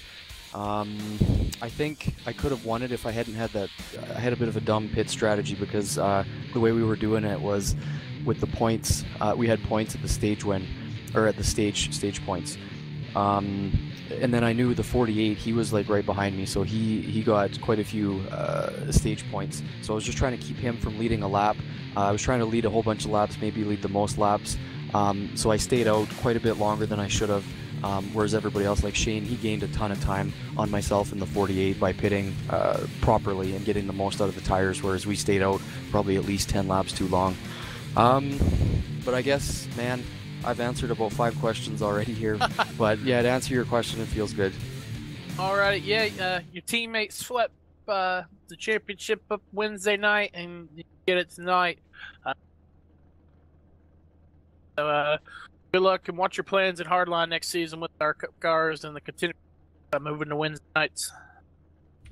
I think I could have won it if I hadn't had that. I had a bit of a dumb pit strategy, because the way we were doing it was with the points. We had points at the stage at the stage points. And then I knew the 48, he was like right behind me, so he got quite a few stage points. So I was just trying to keep him from leading a lap, I was trying to lead a whole bunch of laps, maybe lead the most laps. So I stayed out quite a bit longer than I should have. Whereas everybody else, like Shane, he gained a ton of time on myself in the 48 by pitting properly and getting the most out of the tires, whereas we stayed out probably at least 10 laps too long. But I guess, man, I've answered about 5 questions already here. But yeah, to answer your question, it feels good. All right, yeah, your teammates swept the championship up Wednesday night, and you get it tonight. So good luck, and what's your plans at Hardline next season with our Cup cars and the contender moving to Wednesday nights?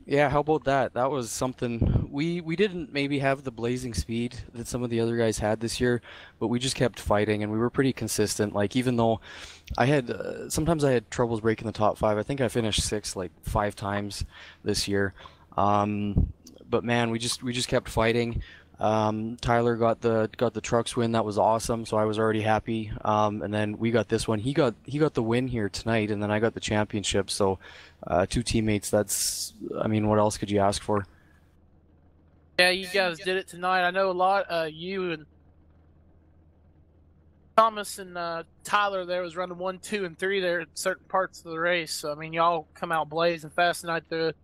Yeah, how about that? That was something we didn't maybe have the blazing speed that some of the other guys had this year, but we just kept fighting and we were pretty consistent. Like, even though I had sometimes I had troubles breaking the top 5. I think I finished 6th like 5 times this year. But man, we just kept fighting. Tyler got the trucks win. That was awesome. So I was already happy. And then we got this one. He got the win here tonight, and then I got the championship. So 2 teammates. That's, I mean, what else could you ask for? Yeah, you guys did it tonight. I know a lot. You and Thomas and Tyler there was running 1, 2, and 3 there at certain parts of the race. So I mean, y'all come out blazing fast tonight. The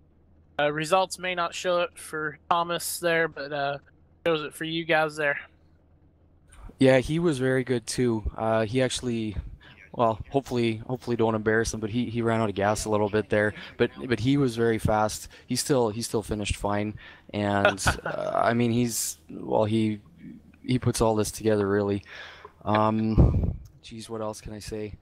results may not show it for Thomas there, but shows it for you guys there. Yeah, he was very good too. He actually, well, hopefully don't embarrass him, but he ran out of gas a little bit there. But he was very fast. He still finished fine, and I mean, he puts all this together really. Geez, what else can I say?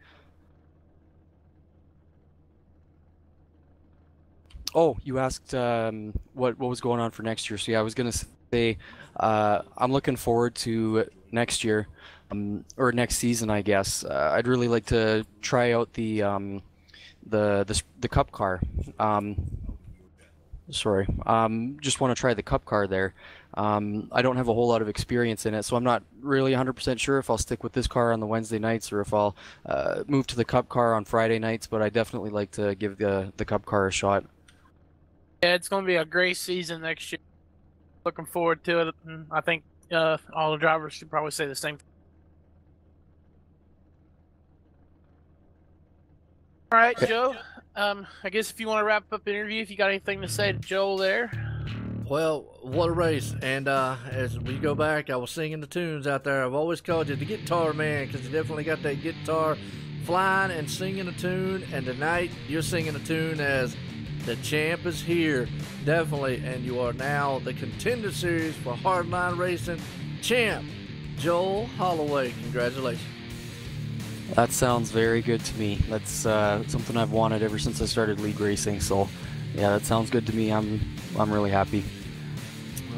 Oh, you asked what was going on for next year. So yeah, I was gonna say I'm looking forward to next year, or next season, I guess. I'd really like to try out the Cup car. Just want to try the Cup car there. I don't have a whole lot of experience in it, so I'm not really 100% sure if I'll stick with this car on the Wednesday nights or if I'll move to the Cup car on Friday nights. But I definitely like to give the Cup car a shot. Yeah, it's going to be a great season next year. Looking forward to it. I think all the drivers should probably say the same. All right, Joe. I guess if you want to wrap up the interview, if you got anything to say to Joel there. Well, what a race. And as we go back, I was singing the tunes out there. I've always called you the guitar man because you definitely got that guitar flying and singing a tune. And tonight, you're singing a tune as the champ is here. Definitely. And you are now the Contender Series for Hardline Racing champ, Joel Holloway. Congratulations. That sounds very good to me. That's something I've wanted ever since I started league racing. So, yeah, that sounds good to me. I'm really happy.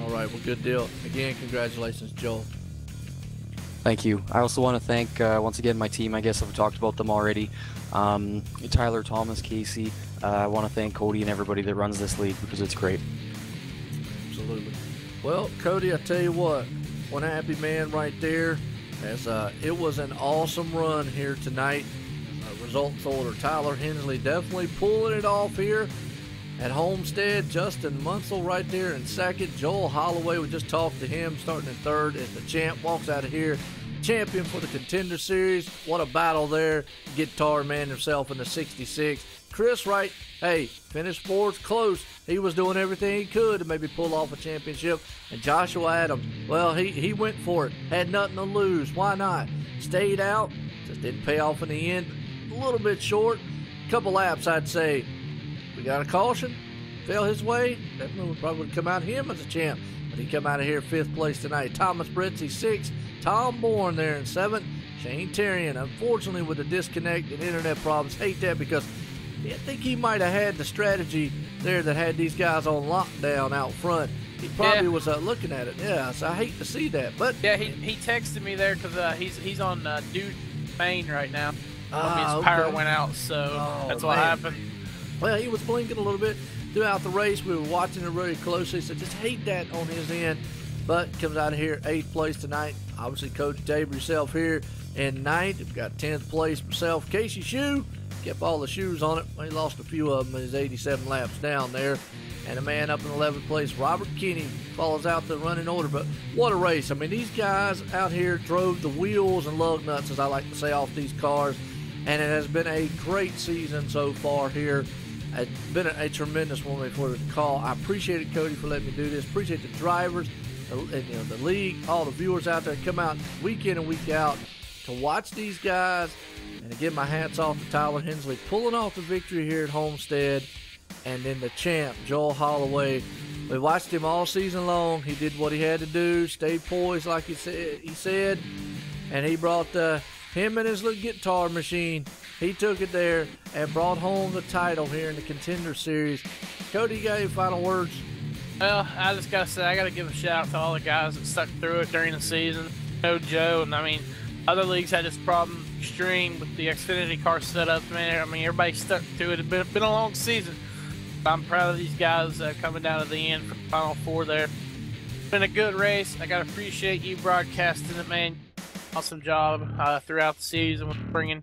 All right, well, good deal. Again, congratulations, Joel. Thank you. I also want to thank once again my team. I guess I've talked about them already. Tyler, Thomas, Casey. I want to thank Cody and everybody that runs this league because it's great. Absolutely. Well, Cody, I tell you what, one happy man right there. As it was an awesome run here tonight. Results order: Tyler Hensley definitely pulling it off here at Homestead. Justin Munsell right there in second. Joel Holloway, we just talked to him, starting in third as the champ walks out of here. Champion for the Contender Series. What a battle there. Guitar man himself in the 66. Chris Wright, hey, finished fourth, close. He was doing everything he could to maybe pull off a championship. And Joshua Adams, well, he went for it. Had nothing to lose. Why not? Stayed out. Just didn't pay off in the end. A little bit short. Couple laps, I'd say. We got a caution. Fell his way. Definitely would probably come out him as a champ. But he come out of here 5th place tonight. Thomas Bretzi 6th. Tom Bourne there in 7th. Shane Terrian, unfortunately, with the disconnect and internet problems. Hate that because I think he might have had the strategy there that had these guys on lockdown out front. He probably was looking at it. Yeah, so I hate to see that. But yeah, he texted me there because he's on Dude Main right now. His okay. power went out, so that's what happened. Well, he was blinking a little bit throughout the race. We were watching it really closely, so just hate that on his end. But comes out of here 8th place tonight. Obviously, Coach Dave yourself here in 9th. We've got 10th place myself, Casey Shue. kept all the shoes on it. He lost a few of them in his 87 laps down there. And a man up in 11th place, Robert Kinney, follows out the running order. But what a race. I mean, these guys out here drove the wheels and lug nuts, as I like to say, off these cars. And it has been a great season so far here. It's been a tremendous one for the call. I appreciate it, Cody, for letting me do this. Appreciate the drivers, the league, all the viewers out there come out week in and week out to watch these guys. And again, my hat's off to Tyler Hensley pulling off the victory here at Homestead. And then the champ, Joel Holloway. We watched him all season long. He did what he had to do, stayed poised like he said, and he brought him and his little guitar machine. He took it there and brought home the title here in the Contender Series. Cody, you got any final words? Well, I just got to say, I got to give a shout out to all the guys that stuck through it during the season. Joe, and I mean, other leagues had this problem extreme with the Xfinity car setup. Man, I mean, everybody stuck to it. It's been a long season. I'm proud of these guys coming down to the end for the Final Four there. It's been a good race. I got to appreciate you broadcasting it, man. Awesome job throughout the season with bringing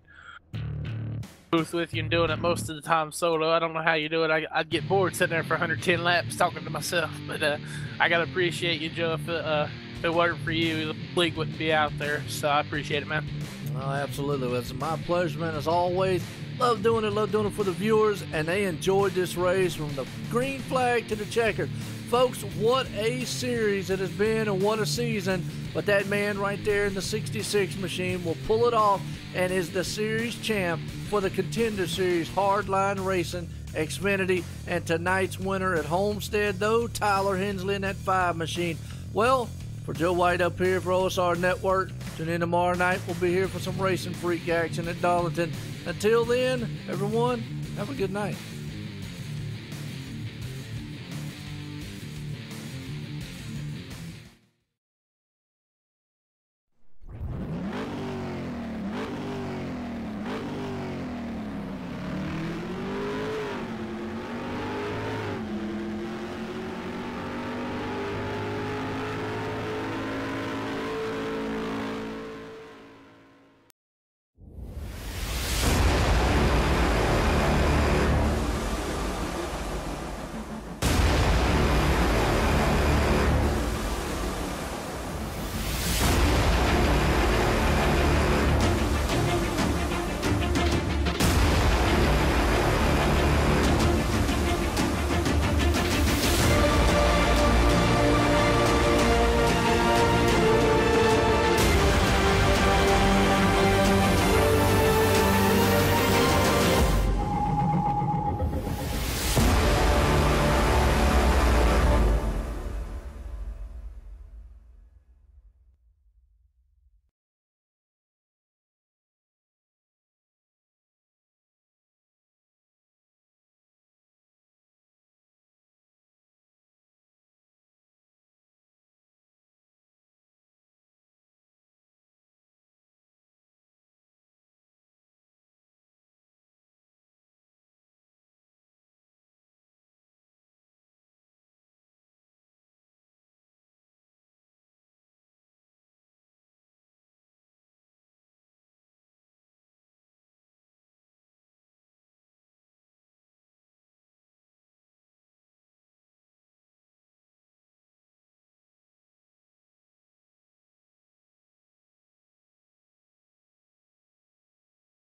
booth with you and doing it most of the time solo. I don't know how you do it. I'd get bored sitting there for 110 laps talking to myself. But I got to appreciate you, Joe. If it wasn't for you, the league wouldn't be out there. So I appreciate it, man. Oh, absolutely. It's my pleasure, man, as always. Love doing it for the viewers, and they enjoyed this race from the green flag to the checkered. Folks, what a series it has been and what a season. But that man right there in the 66 machine will pull it off and is the series champ for the Contender Series, Hardline Racing, Xfinity, and tonight's winner at Homestead, though, Tyler Hensley in that 5 machine. Well, for Joe White up here for OSR Network, tune in tomorrow night. We'll be here for some racing freak action at Darlington. Until then, everyone, have a good night.